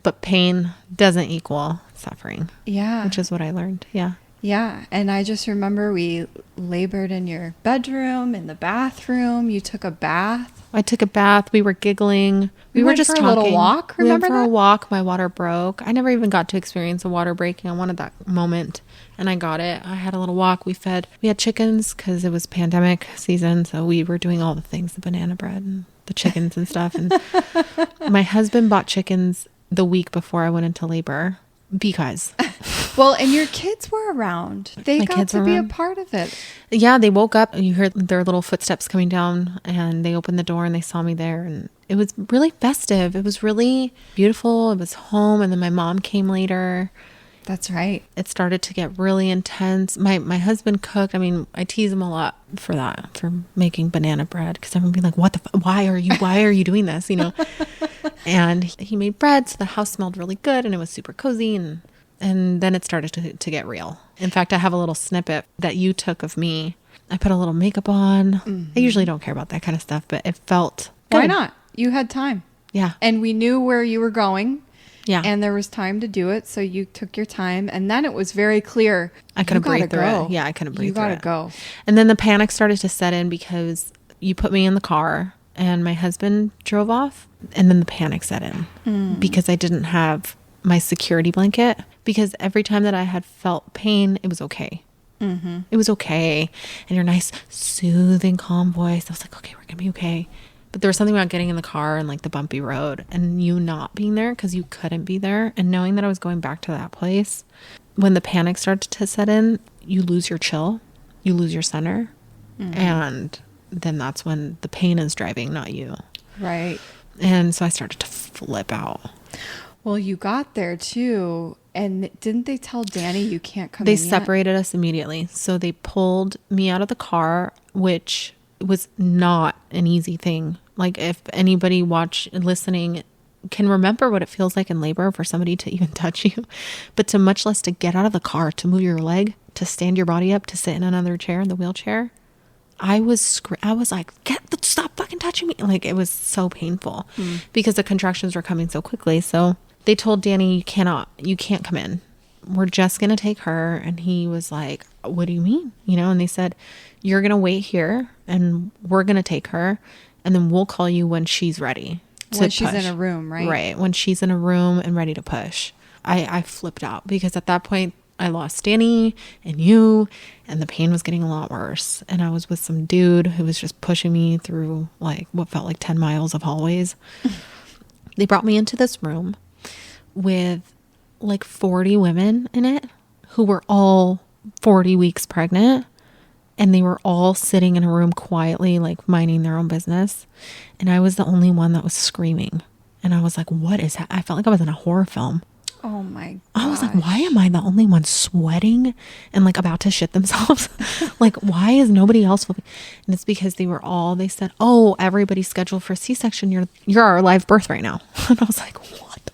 But pain doesn't equal suffering. Yeah. Which is what I learned. Yeah. Yeah. And I just remember we labored in your bedroom, in the bathroom. You took a bath. I took a bath. We were giggling. We were just for a talking. little walk. Remember we went for that? a walk. My water broke. I never even got to experience a water breaking. I wanted that moment, and I got it. I had a little walk. We had chickens because it was pandemic season, so we were doing all the things, the banana bread and the chickens and stuff. And my husband bought chickens the week before I went into labor because... Well, and your kids were around. They got to be a part of it. Yeah, they woke up and you heard their little footsteps coming down, and they opened the door and they saw me there, and it was really festive. It was really beautiful. It was home, and then my mom came later. That's right. It started to get really intense. My husband cooked. I mean, I tease him a lot for that, for making banana bread, because everyone would be like, "What the? Why are you doing this?" You know. And he made bread, so the house smelled really good, and it was super cozy, and then it started to get real. In fact, I have a little snippet that you took of me. I put a little makeup on. Mm-hmm. I usually don't care about that kind of stuff, but it felt good. Why not? You had time. Yeah. And we knew where you were going. Yeah. And there was time to do it. So you took your time. And then it was very clear. I couldn't breathe through it. Yeah, I couldn't breathe through it. You gotta go. And then the panic started to set in because you put me in the car and my husband drove off. And then the panic set in because I didn't have my security blanket. Because every time that I had felt pain, it was okay. Mm-hmm. It was okay. And your nice, soothing, calm voice. I was like, okay, we're going to be okay. But there was something about getting in the car and like the bumpy road and you not being there because you couldn't be there. And knowing that I was going back to that place, when the panic started to set in, you lose your chill. You lose your center. Mm-hmm. And then that's when the pain is driving, not you. Right. And so I started to flip out. Well, you got there too. And didn't they tell Danny you can't come in They yet? separated us immediately. So they pulled me out of the car, which was not an easy thing. Like if anybody listening can remember what it feels like in labor for somebody to even touch you, but to much less to get out of the car, to move your leg, to stand your body up, to sit in another chair, in the wheelchair. I was like, stop fucking touching me. Like it was so painful because the contractions were coming so quickly. So they told Danny, you can't come in. We're just going to take her. And he was like, what do you mean? You know, and they said, you're going to wait here and we're going to take her. And then we'll call you when she's ready. When she's in a room, right? Right. When she's in a room and ready to push. I flipped out because at that point I lost Danny and you, and the pain was getting a lot worse. And I was with some dude who was just pushing me through like what felt like 10 miles of hallways. They brought me into this room with like 40 women in it who were all 40 weeks pregnant, and they were all sitting in a room quietly, like minding their own business. And I was the only one that was screaming. And I was like, what is that? I felt like I was in a horror film. Oh my gosh. I was like, why am I the only one sweating and like about to shit themselves? Like, why is nobody else flipping? And it's because they said, oh, everybody's scheduled for a C-section. You're our live birth right now. And I was like, what?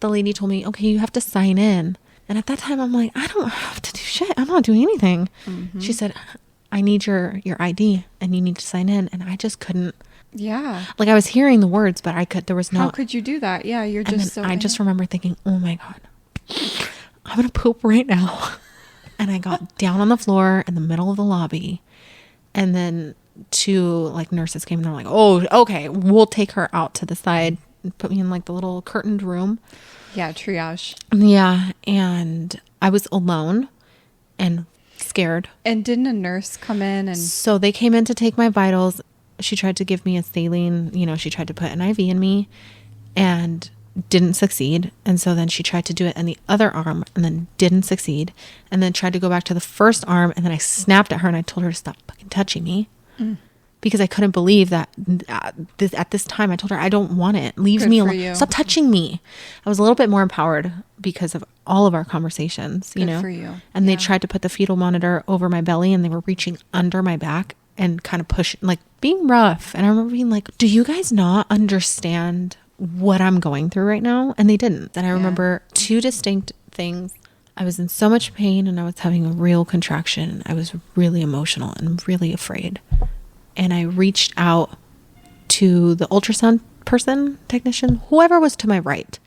The lady told me, okay, you have to sign in. And at that time, I'm like, I don't have to do shit. I'm not doing anything. Mm-hmm. She said, I need your ID and you need to sign in. And I just couldn't. Yeah. Like I was hearing the words, but there was no. How could you do that? Yeah, you're just so. I just remember thinking, oh my God, I'm going to poop right now. And I got down on the floor in the middle of the lobby. And then two like nurses came and they're like, oh, okay, we'll take her out to the side and put me in like the little curtained room. Yeah, triage. Yeah. And I was alone and scared. And didn't a nurse come in and. So they came in to take my vitals. She tried to give me a saline, she tried to put an IV in me and didn't succeed. And so then she tried to do it in the other arm and then didn't succeed. And then tried to go back to the first arm. And then I snapped at her and I told her to stop fucking touching me because I couldn't believe that at this time I told her, I don't want it. Leave me alone. Stop touching me. I was a little bit more empowered because of all of our conversations, Good for you. And they tried to put the fetal monitor over my belly and they were reaching under my back and kind of push, like being rough. And I remember being like, do you guys not understand what I'm going through right now? And they didn't. And I remember two distinct things. I was in so much pain and I was having a real contraction. I was really emotional and really afraid. And I reached out to the ultrasound technician, whoever was to my right,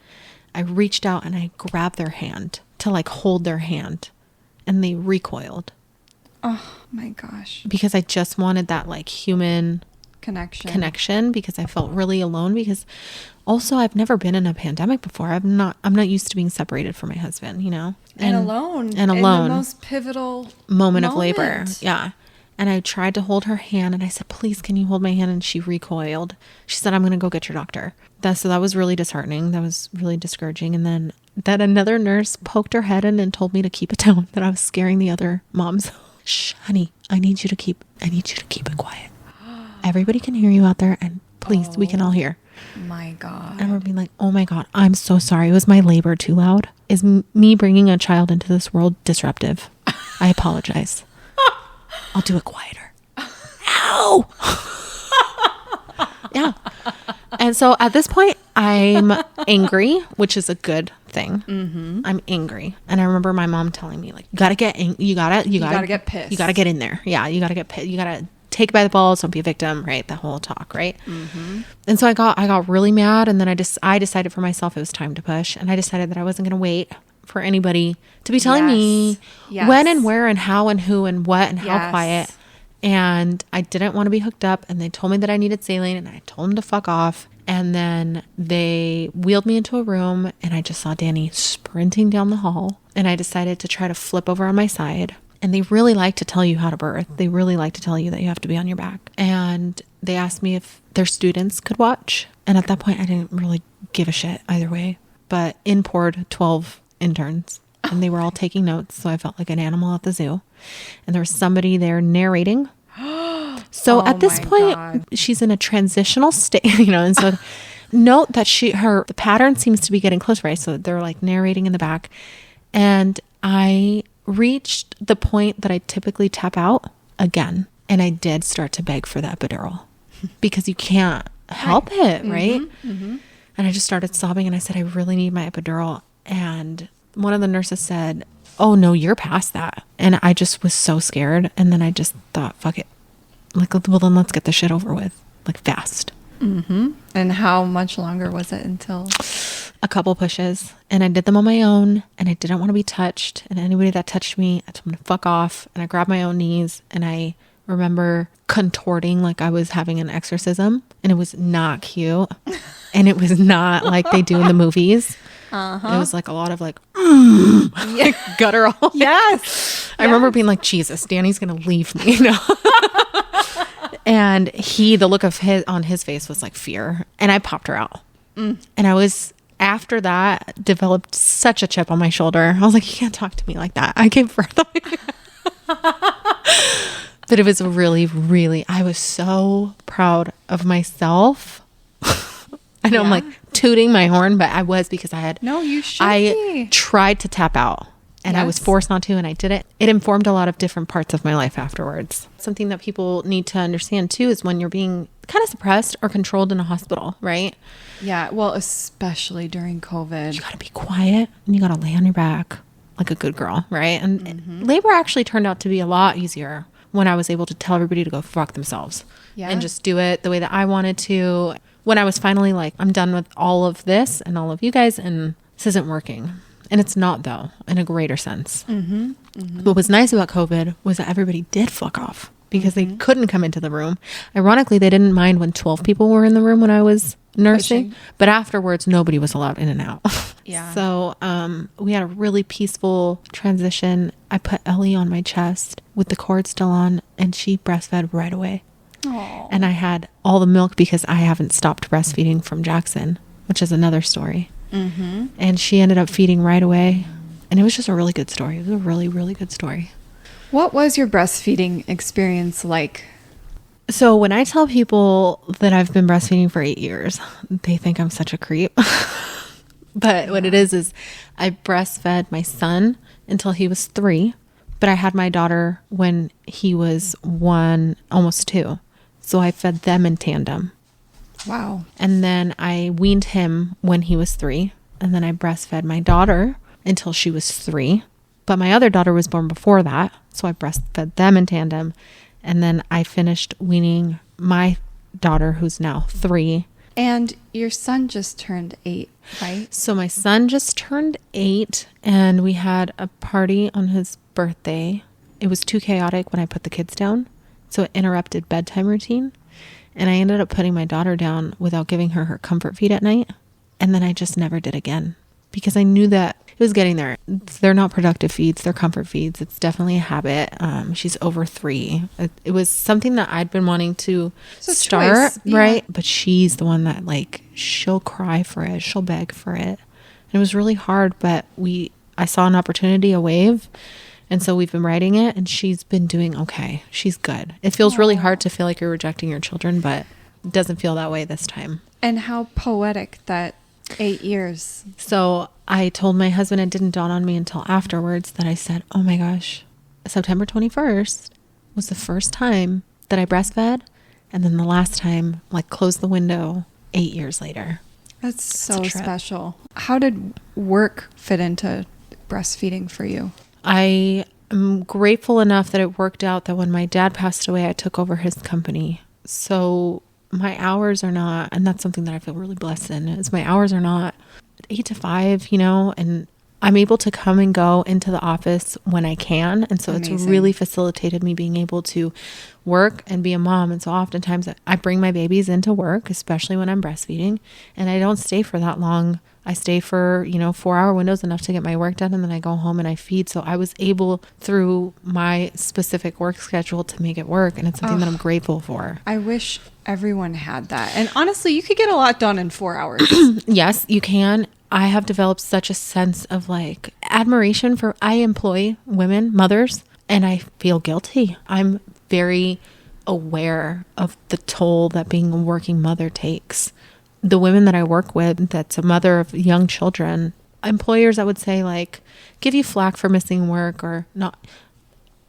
I reached out and I grabbed their hand to like hold their hand, and they recoiled. Oh my gosh. Because I just wanted that like human connection, because I felt really alone, because also I've never been in a pandemic before. I'm not used to being separated from my husband, you know, and alone in the most pivotal moment of labor. Yeah. And I tried to hold her hand and I said, please, can you hold my hand? And she recoiled. She said, I'm going to go get your doctor. So that was really disheartening. That was really discouraging. And then that another nurse poked her head in and told me to keep it down, that I was scaring the other moms. Shh, honey, I need you to keep it quiet. Everybody can hear you out there, and please, we can all hear. My God. And we're being like, oh my God, I'm so sorry. Was my labor too loud? Is me bringing a child into this world disruptive? I apologize. I'll do it quieter. Ow! Yeah. And so at this point, I'm angry, which is a good thing. Mm-hmm. I'm angry. And I remember my mom telling me, like, you gotta get pissed. You gotta get in there. Yeah. You gotta get pissed. You gotta take it by the balls. Don't be a victim. Right. That whole talk. Right. Mm-hmm. And so I got really mad. And then I decided for myself it was time to push. And I decided that I wasn't going to wait for anybody to be telling me when and where and how and who and what and how quiet. And I didn't want to be hooked up, and they told me that I needed saline, and I told them to fuck off. And then they wheeled me into a room, and I just saw Danny sprinting down the hall, and I decided to try to flip over on my side. And they really like to tell you how to birth. They really like to tell you that you have to be on your back. And they asked me if their students could watch. And at that point, I didn't really give a shit either way. But in poured 12 interns, and they were all taking notes. So I felt like an animal at the zoo. And there was somebody there narrating. So at this point, she's in a transitional state, you know, and so note that the pattern seems to be getting closer, right? So they're like narrating in the back. And I reached the point that I typically tap out again. And I did start to beg for the epidural because you can't help it, right? Mm-hmm, mm-hmm. And I just started sobbing, and I said, I really need my epidural. And one of the nurses said, oh no, you're past that. And I just was so scared. And then I just thought, fuck it. Like, well, then let's get this shit over with, like, fast. Mm-hmm. And how much longer was it until? A couple pushes. And I did them on my own, and I didn't want to be touched. And anybody that touched me, I told them to fuck off. And I grabbed my own knees, and I remember contorting like I was having an exorcism, and it was not cute. And it was not like they do in the movies. Uh-huh. It was like a lot of like, like guttural. Yes. I remember being like, Jesus, Danny's going to leave me. You know? And the look on his face was like fear. And I popped her out. And I was, after that, developed such a chip on my shoulder. I was like, you can't talk to me like that. I gave birth. But it was really, really, I was so proud of myself. I know I'm like tooting my horn, but I was, because I had, no, you should tried to tap out, and I was forced not to, and I did it. It informed a lot of different parts of my life afterwards. Something that people need to understand too is when you're being kind of suppressed or controlled in a hospital, right? Yeah. Well, especially during COVID. You got to be quiet, and you got to lay on your back like a good girl, right? And labor actually turned out to be a lot easier when I was able to tell everybody to go fuck themselves and just do it the way that I wanted to. When I was finally like, I'm done with all of this and all of you guys, and this isn't working. And it's not, though, in a greater sense. Mm-hmm. Mm-hmm. What was nice about COVID was that everybody did fuck off, because they couldn't come into the room. Ironically, they didn't mind when 12 people were in the room when I was nursing, but afterwards, nobody was allowed in and out. Yeah. So we had a really peaceful transition. I put Ellie on my chest with the cord still on, and she breastfed right away. Aww. And I had all the milk because I haven't stopped breastfeeding from Jackson, which is another story. Mm-hmm. And she ended up feeding right away. And it was just a really good story. It was a really, really good story. What was your breastfeeding experience like? So when I tell people that I've been breastfeeding for 8 years, they think I'm such a creep. But what it is I breastfed my son until he was 3. But I had my daughter when he was 1, almost 2. So I fed them in tandem. Wow. And then I weaned him when he was 3. And then I breastfed my daughter until she was 3. But my other daughter was born before that. So I breastfed them in tandem. And then I finished weaning my daughter, who's now 3, And your son just turned 8, right? So my son just turned 8 and we had a party on his birthday. It was too chaotic when I put the kids down. So it interrupted bedtime routine. And I ended up putting my daughter down without giving her her comfort feed at night. And then I just never did again because I knew that it was getting there. They're not productive feeds. They're comfort feeds. It's definitely a habit. She's over 3. It was something that I'd been wanting to start, right? But she's the one that like, she'll cry for it. She'll beg for it. And it was really hard, but I saw an opportunity, a wave. And so we've been writing it and she's been doing okay. She's good. It feels really hard to feel like you're rejecting your children, but it doesn't feel that way this time. And how poetic that 8 years. So I told my husband, it didn't dawn on me until afterwards that I said, oh my gosh, September 21st was the first time that I breastfed. And then the last time, like, closed the window 8 years later. That's so special. How did work fit into breastfeeding for you? I am grateful enough that it worked out that when my dad passed away, I took over his company. So my hours are not, and that's something that I feel really blessed in, is my hours are not 8 to 5, you know, and I'm able to come and go into the office when I can. And so Amazing. It's really facilitated me being able to work and be a mom. And so oftentimes I bring my babies into work, especially when I'm breastfeeding, and I don't stay for that long. I stay for, 4-hour windows, enough to get my work done, and then I go home and I feed. So I was able through my specific work schedule to make it work. And it's something that I'm grateful for. I wish everyone had that. And honestly, you could get a lot done in 4 hours. Yes, you can. I have developed such a sense of like admiration for, I employ women, mothers, and I feel guilty. I'm very aware of the toll that being a working mother takes. The women that I work with, that's a mother of young children, employers that would say like, give you flack for missing work or not.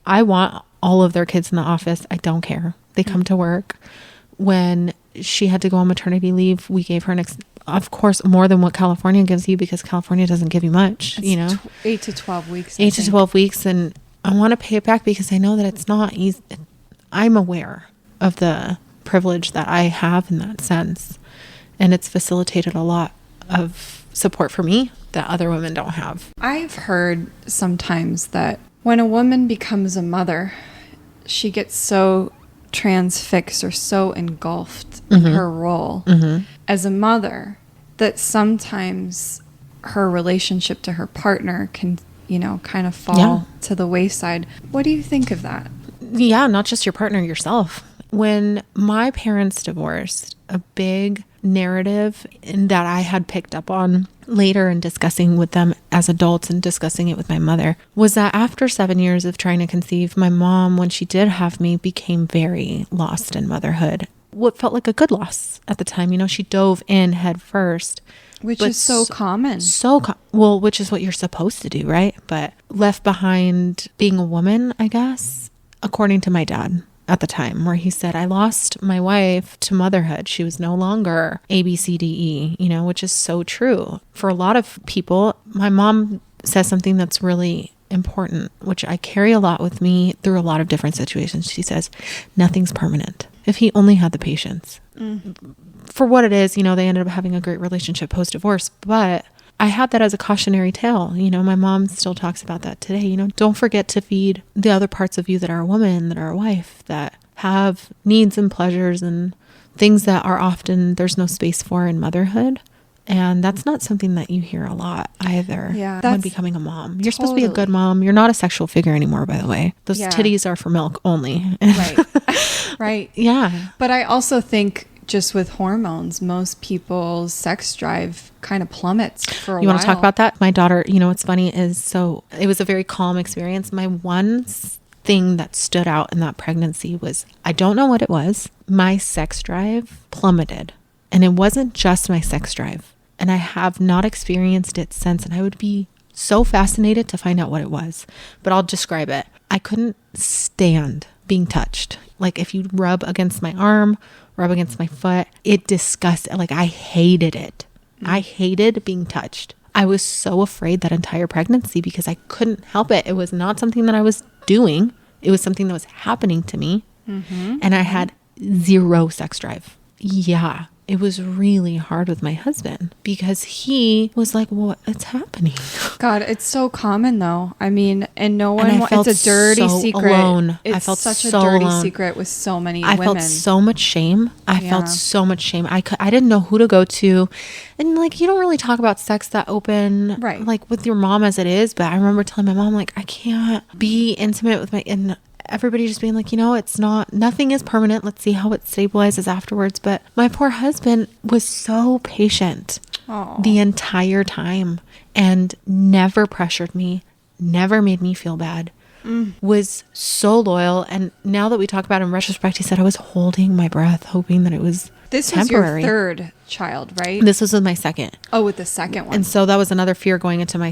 I want all of their kids in the office. I don't care. They come to work. When she had to go on maternity leave, we gave her of course, more than what California gives you, because California doesn't give you much, it's 8 to 12 weeks. 8 to 12 weeks. And I want to pay it back because I know that it's not easy. I'm aware of the privilege that I have in that sense. And it's facilitated a lot of support for me that other women don't have. I've heard sometimes that when a woman becomes a mother, she gets so transfixed or so engulfed in her role as a mother that sometimes her relationship to her partner can, kind of fall to the wayside. What do you think of that? Yeah, not just your partner, yourself. When my parents divorced, a big narrative that I had picked up on later and discussing with them as adults and discussing it with my mother was that after 7 years of trying to conceive, my mom, when she did have me, became very lost in motherhood. What felt like a good loss at the time. She dove in head first. Which is so common. Well, which is what you're supposed to do, right? But left behind being a woman, I guess, according to my dad at the time, where he said, I lost my wife to motherhood. She was no longer A, B, C, D, E, which is so true. For a lot of people, my mom says something that's really important, which I carry a lot with me through a lot of different situations. She says, nothing's permanent. If he only had the patience. For what it is, they ended up having a great relationship post-divorce, but I had that as a cautionary tale. My mom still talks about that today. Don't forget to feed the other parts of you that are a woman, that are a wife, that have needs and pleasures and things that are often there's no space for in motherhood. And that's not something that you hear a lot either when becoming a mom. You're supposed to be a good mom. You're not a sexual figure anymore, by the way. Those titties are for milk only. Right. Right. Yeah. But I also think just with hormones, most people's sex drive kind of plummets for a while. You want to talk about that? My daughter, what's funny is, it was a very calm experience. My one thing that stood out in that pregnancy was, I don't know what it was. My sex drive plummeted. And it wasn't just my sex drive. And I have not experienced it since. And I would be so fascinated to find out what it was. But I'll describe it. I couldn't stand being touched. Like if you rub against my arm, rub against my foot, it disgusted. Like I hated it. I hated being touched. I was so afraid that entire pregnancy because I couldn't help it. It was not something that I was doing. It was something that was happening to me. And I had zero sex drive. Yeah. it was really hard with my husband because he was like, what's happening? God, it's so common though. I mean, and no one, felt it's a dirty so secret. alone. It's I felt such so a dirty alone. secret with so many I women. felt so much shame. I Yeah. felt so much shame. I didn't know who to go to. And like, you don't really talk about sex that open, Right. like with your mom as it is. But I remember telling my mom, like, I can't be intimate with and everybody just being like, nothing is permanent. Let's see how it stabilizes afterwards. But my poor husband was so patient the entire time and never pressured me, never made me feel bad, was so loyal. And now that we talk about it in retrospect, he said I was holding my breath, hoping that it was This temporary. was your third child, right? This was with my second. Oh, with the second one. And so that was another fear going into my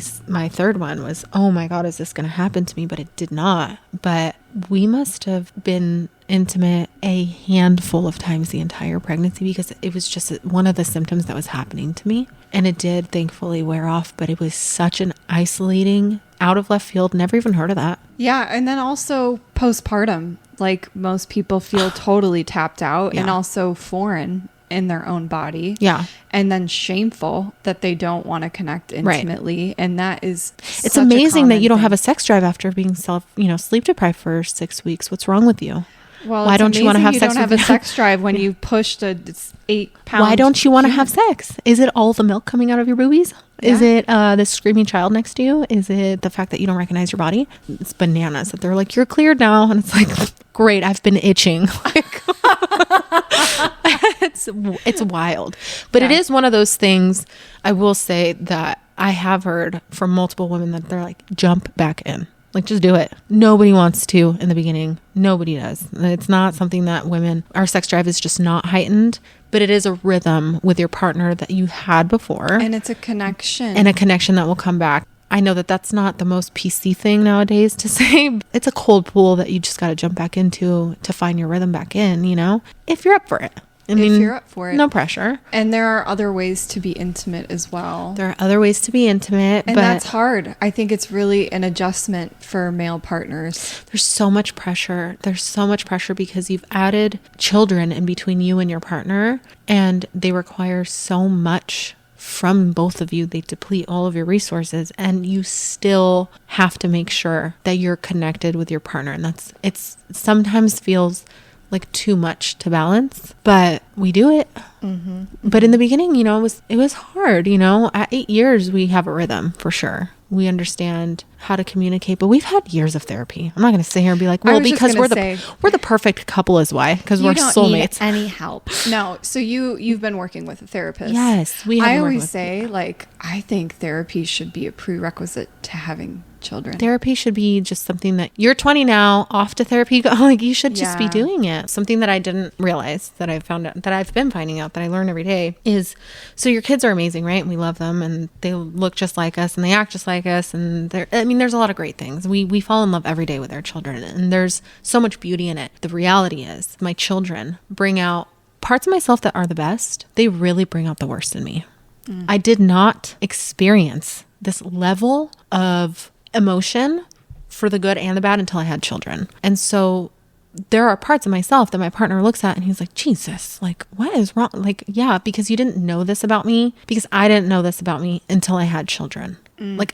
third one was, oh my God, is this going to happen to me? But it did not. But we must have been intimate a handful of times the entire pregnancy because it was just one of the symptoms that was happening to me. And it did thankfully wear off, but it was such an isolating, out of left field, never even heard of that. Yeah. And then also postpartum, like most people feel totally tapped out and also foreign in their own body. Yeah. And then shameful that they don't want to connect intimately. Right. And that is, it's amazing that you don't have a sex drive after being sleep deprived for 6 weeks. What's wrong with you? Well, why don't you want to have sex? You don't have a sex drive when you pushed a 8-pound. Why don't you want to have sex? Is it all the milk coming out of your boobies? Yeah. Is it the screaming child next to you? Is it the fact that you don't recognize your body? It's bananas that they're like, you're cleared now. And it's like, great, I've been itching. It's wild. But it is one of those things, I will say, that I have heard from multiple women that they're like, jump back in. Like, just do it. Nobody wants to in the beginning. Nobody does. It's not something that our sex drive is just not heightened, but it is a rhythm with your partner that you had before. And it's a connection. And a connection that will come back. I know that that's not the most PC thing nowadays to say. It's a cold pool that you just got to jump back into to find your rhythm back in, if you're up for it. I mean, if you're up for it. No pressure. And there are other ways to be intimate as well. There are other ways to be intimate. And that's hard. I think it's really an adjustment for male partners. There's so much pressure. There's so much pressure because you've added children in between you and your partner, and they require so much from both of you. They deplete all of your resources, and you still have to make sure that you're connected with your partner. And it's sometimes feels like too much to balance, but we do it. Mm-hmm. But in the beginning, it was hard. At 8 years, we have a rhythm for sure. We understand how to communicate, but we've had years of therapy. I'm not going to sit here and be like, well, because we're the perfect couple is why, because we're soulmates. Need any help? No. So you've been working with a therapist. Yes, we have. I always say, I think therapy should be a prerequisite to having children. Therapy should be just something that you're 20 now, off to therapy. You should just be doing it. Something that I didn't realize that I found out, that I've been finding out, that I learn every day is, so your kids are amazing, right? And we love them, and they look just like us, and they act just like us, and there's a lot of great things. We fall in love every day with our children, and there's so much beauty in it. The reality is, my children bring out parts of myself that are the best. They really bring out the worst in me. I did not experience this level of emotion for the good and the bad until I had children. And so there are parts of myself that my partner looks at and he's like, Jesus, what is wrong? Because you didn't know this about me, because I didn't know this about me until I had children.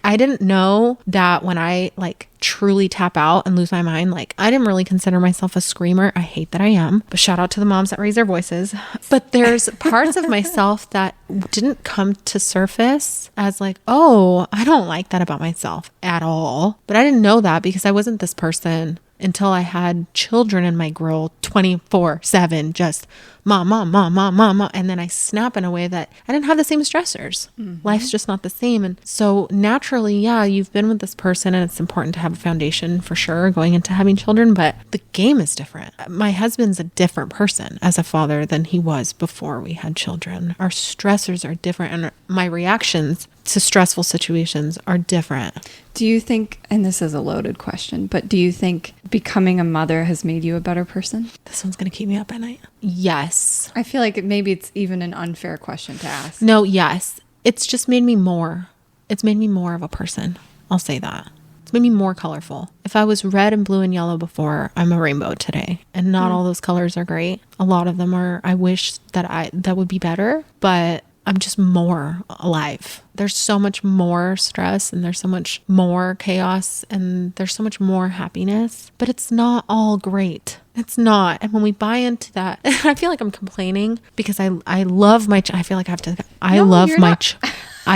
I didn't know that when I truly tap out and lose my mind, I didn't really consider myself a screamer. I hate that I am, but shout out to the moms that raise their voices. But there's parts of myself that didn't come to surface as oh, I don't like that about myself at all. But I didn't know that because I wasn't this person until I had children in my grill 24/7, just mom, mom, mom, mom, mom, mom. And then I snap in a way that I didn't have the same stressors. Mm-hmm. Life's just not the same. And so naturally, you've been with this person, and it's important to have a foundation for sure going into having children, but the game is different. My husband's a different person as a father than he was before we had children. Our stressors are different, and my reactions to stressful situations are different. Do you think, and this is a loaded question, but do you think becoming a mother has made you a better person? This one's going to keep me up at night. Yes. I feel like maybe it's even an unfair question to ask. No, yes. It's just made me more. It's made me more of a person. I'll say that. It's made me more colorful. If I was red and blue and yellow before, I'm a rainbow today. And not all those colors are great. A lot of them are, I wish that would be better, but I'm just more alive. There's so much more stress and there's so much more chaos and there's so much more happiness, but it's not all great. It's not. And when we buy into that, I feel like I'm complaining because I love my, I feel like I have to, I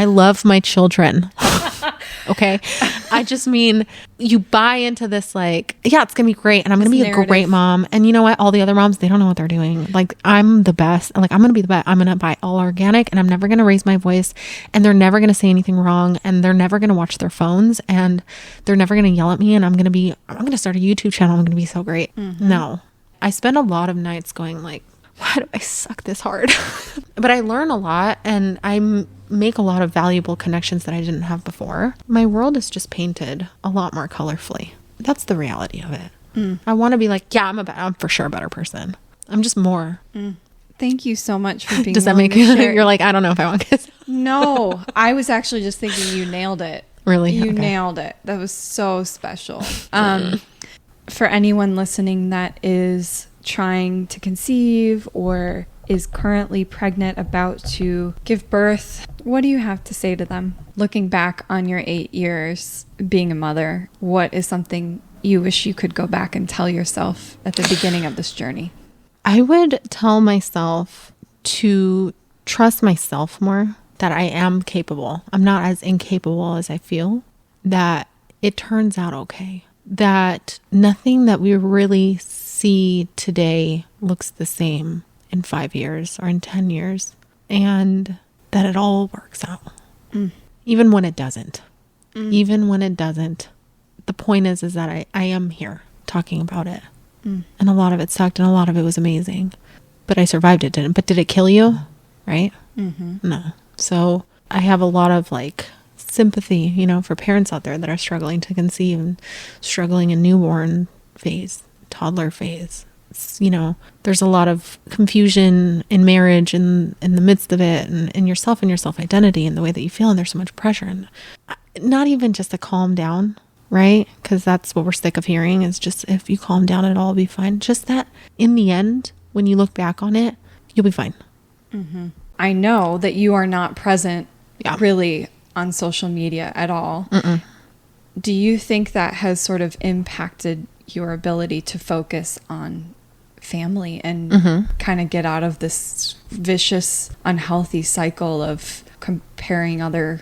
love my children. Okay. I just mean, you buy into this like, yeah, it's going to be great. And I'm going to be a great mom. And you know what? All the other moms, they don't know what they're doing. Like, I'm the best. Like, I'm going to be the best. I'm going to buy all organic and I'm never going to raise my voice and they're never going to say anything wrong and they're never going to watch their phones and they're never going to yell at me and I'm going to start a YouTube channel. I'm going to be so great. No, I spend a lot of nights going like, why do I suck this hard? But I learn a lot and I make a lot of valuable connections that I didn't have before. My world is just painted a lot more colorfully. That's the reality of it. I want to be like, yeah, I'm for sure a better person. I'm just more. Thank you so much for being Does that make you you're like, I don't know if I want kids? No, I was actually just thinking you nailed it. Really? You nailed it. That was so special. For anyone listening that is trying to conceive or is currently pregnant, about to give birth, what do you have to say to them? Looking back on your 8 years being a mother, what is something you wish you could go back and tell yourself at the beginning of this journey? I would tell myself to trust myself more, that I am capable. I'm not as incapable as I feel, that it turns out okay, that nothing that we really see today looks the same in 5 years or in 10 years, and that it all works out. Even when it doesn't. Even when it doesn't. The point is that I am here talking about it. And a lot of it sucked and a lot of it was amazing. But I survived it, but did it kill you? Right? No. So I have a lot of like sympathy, you know, for parents out there that are struggling to conceive and struggling in newborn phase, toddler phase. You know, there's a lot of confusion in marriage and in the midst of it and in yourself and your self-identity and the way that you feel. And there's so much pressure and not even just to calm down, right? Because that's what we're sick of hearing is just if you calm down, it'll all be fine. Just that in the end, when you look back on it, you'll be fine. I know that you are not present really on social media at all. Do you think that has sort of impacted your ability to focus on family and kind of get out of this vicious, unhealthy cycle of comparing other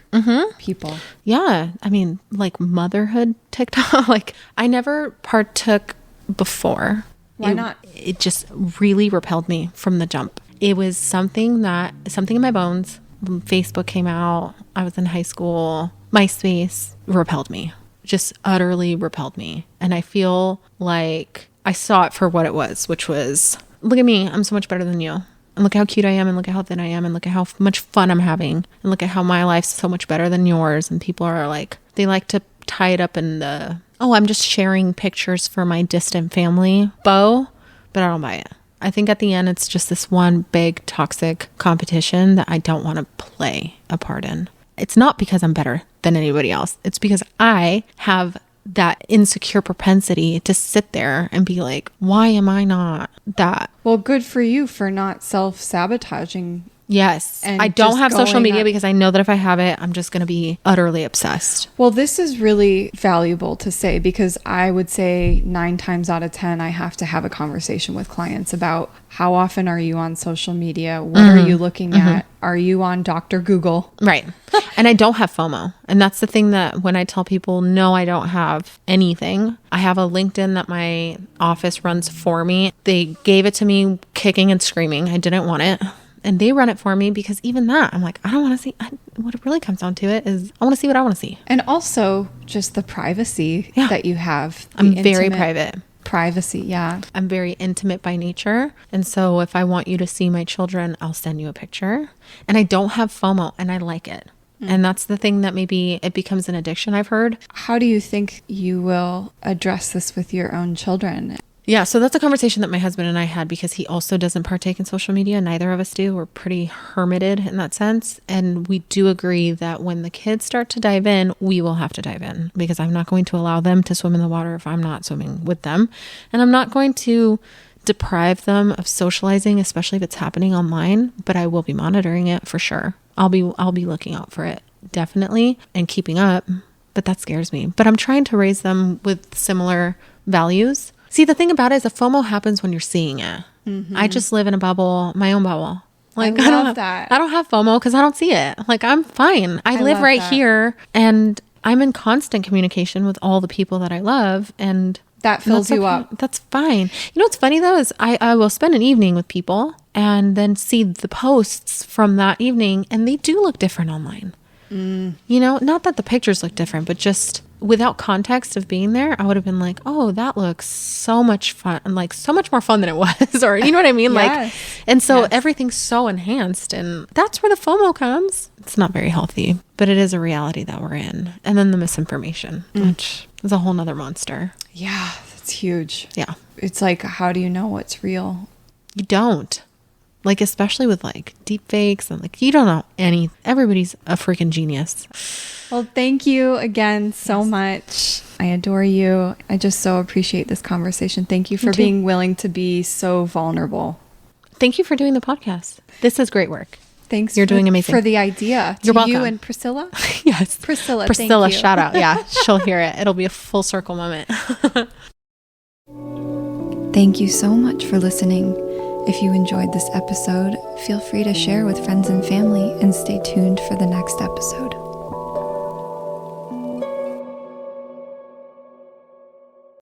people? Yeah. I mean, like motherhood TikTok, like I never partook before. Why not? It just really repelled me from the jump. It was something in my bones. When Facebook came out, I was in high school. MySpace repelled me, just utterly repelled me. And I feel like I saw it for what it was, which was, look at me, I'm so much better than you. And look how cute I am, and look at how thin I am, and look at how much fun I'm having, and look at how my life's so much better than yours. And people are like, they like to tie it up in the, oh, I'm just sharing pictures for my distant family bow, but I don't buy it. I think at the end, it's just this one big toxic competition that I don't want to play a part in. It's not because I'm better than anybody else. It's because I have that insecure propensity to sit there and be like, why am I not that? Well, good for you for not self-sabotaging. Yes. I don't have social media because I know that if I have it, I'm just going to be utterly obsessed. Well, this is really valuable to say because I would say 9 times out of 10, I have to have a conversation with clients about how often are you on social media? What are you looking at? Are you on Dr. Google? Right. And I don't have FOMO. And that's the thing that when I tell people, no, I don't have anything. I have a LinkedIn that my office runs for me. They gave it to me kicking and screaming. I didn't want it. And they run it for me because even that, I'm like, I don't want to see. What it really comes down to it is I want to see what I want to see. And also just the privacy that you have. I'm very private. Privacy, yeah. I'm very intimate by nature. And so if I want you to see my children, I'll send you a picture. And I don't have FOMO and I like it. And that's the thing that maybe it becomes an addiction, I've heard. How do you think you will address this with your own children? Yeah, so that's a conversation that my husband and I had because he also doesn't partake in social media. Neither of us do. We're pretty hermited in that sense. And we do agree that when the kids start to dive in, we will have to dive in because I'm not going to allow them to swim in the water if I'm not swimming with them. And I'm not going to deprive them of socializing, especially if it's happening online, but I will be monitoring it for sure. I'll be looking out for it, definitely, and keeping up, but that scares me. But I'm trying to raise them with similar values. See, the thing about it is the FOMO happens when you're seeing it. Mm-hmm. I just live in a bubble, my own bubble. Like I love that. I don't have FOMO because I don't see it. Like I'm fine. I live right here and I'm in constant communication with all the people that I love, and that fills you up. That's fine. You know what's funny though is I will spend an evening with people and then see the posts from that evening and they do look different online. You know, not that the pictures look different, but just without context of being there, I would have been like, oh, that looks so much fun, like so much more fun than it was, or you know what I mean? Yes. Like, and so everything's so enhanced, and that's where the FOMO comes. It's not very healthy, but it is a reality that we're in. And then the misinformation, which is a whole nother monster. Yeah, that's huge. Yeah. It's like, how do you know what's real? You don't. Like, especially with like deep fakes and like, you don't know everybody's a freaking genius. Well, thank you again so much. I adore you. I just so appreciate this conversation. Thank you for being willing to be so vulnerable. Thank you for doing the podcast. This is great work. Thanks. You're doing amazing. For the idea. You're welcome. You and Priscilla? Yes. Priscilla, thank you. Shout out. Yeah. She'll hear it. It'll be a full circle moment. Thank you so much for listening. If you enjoyed this episode, feel free to share with friends and family and stay tuned for the next episode.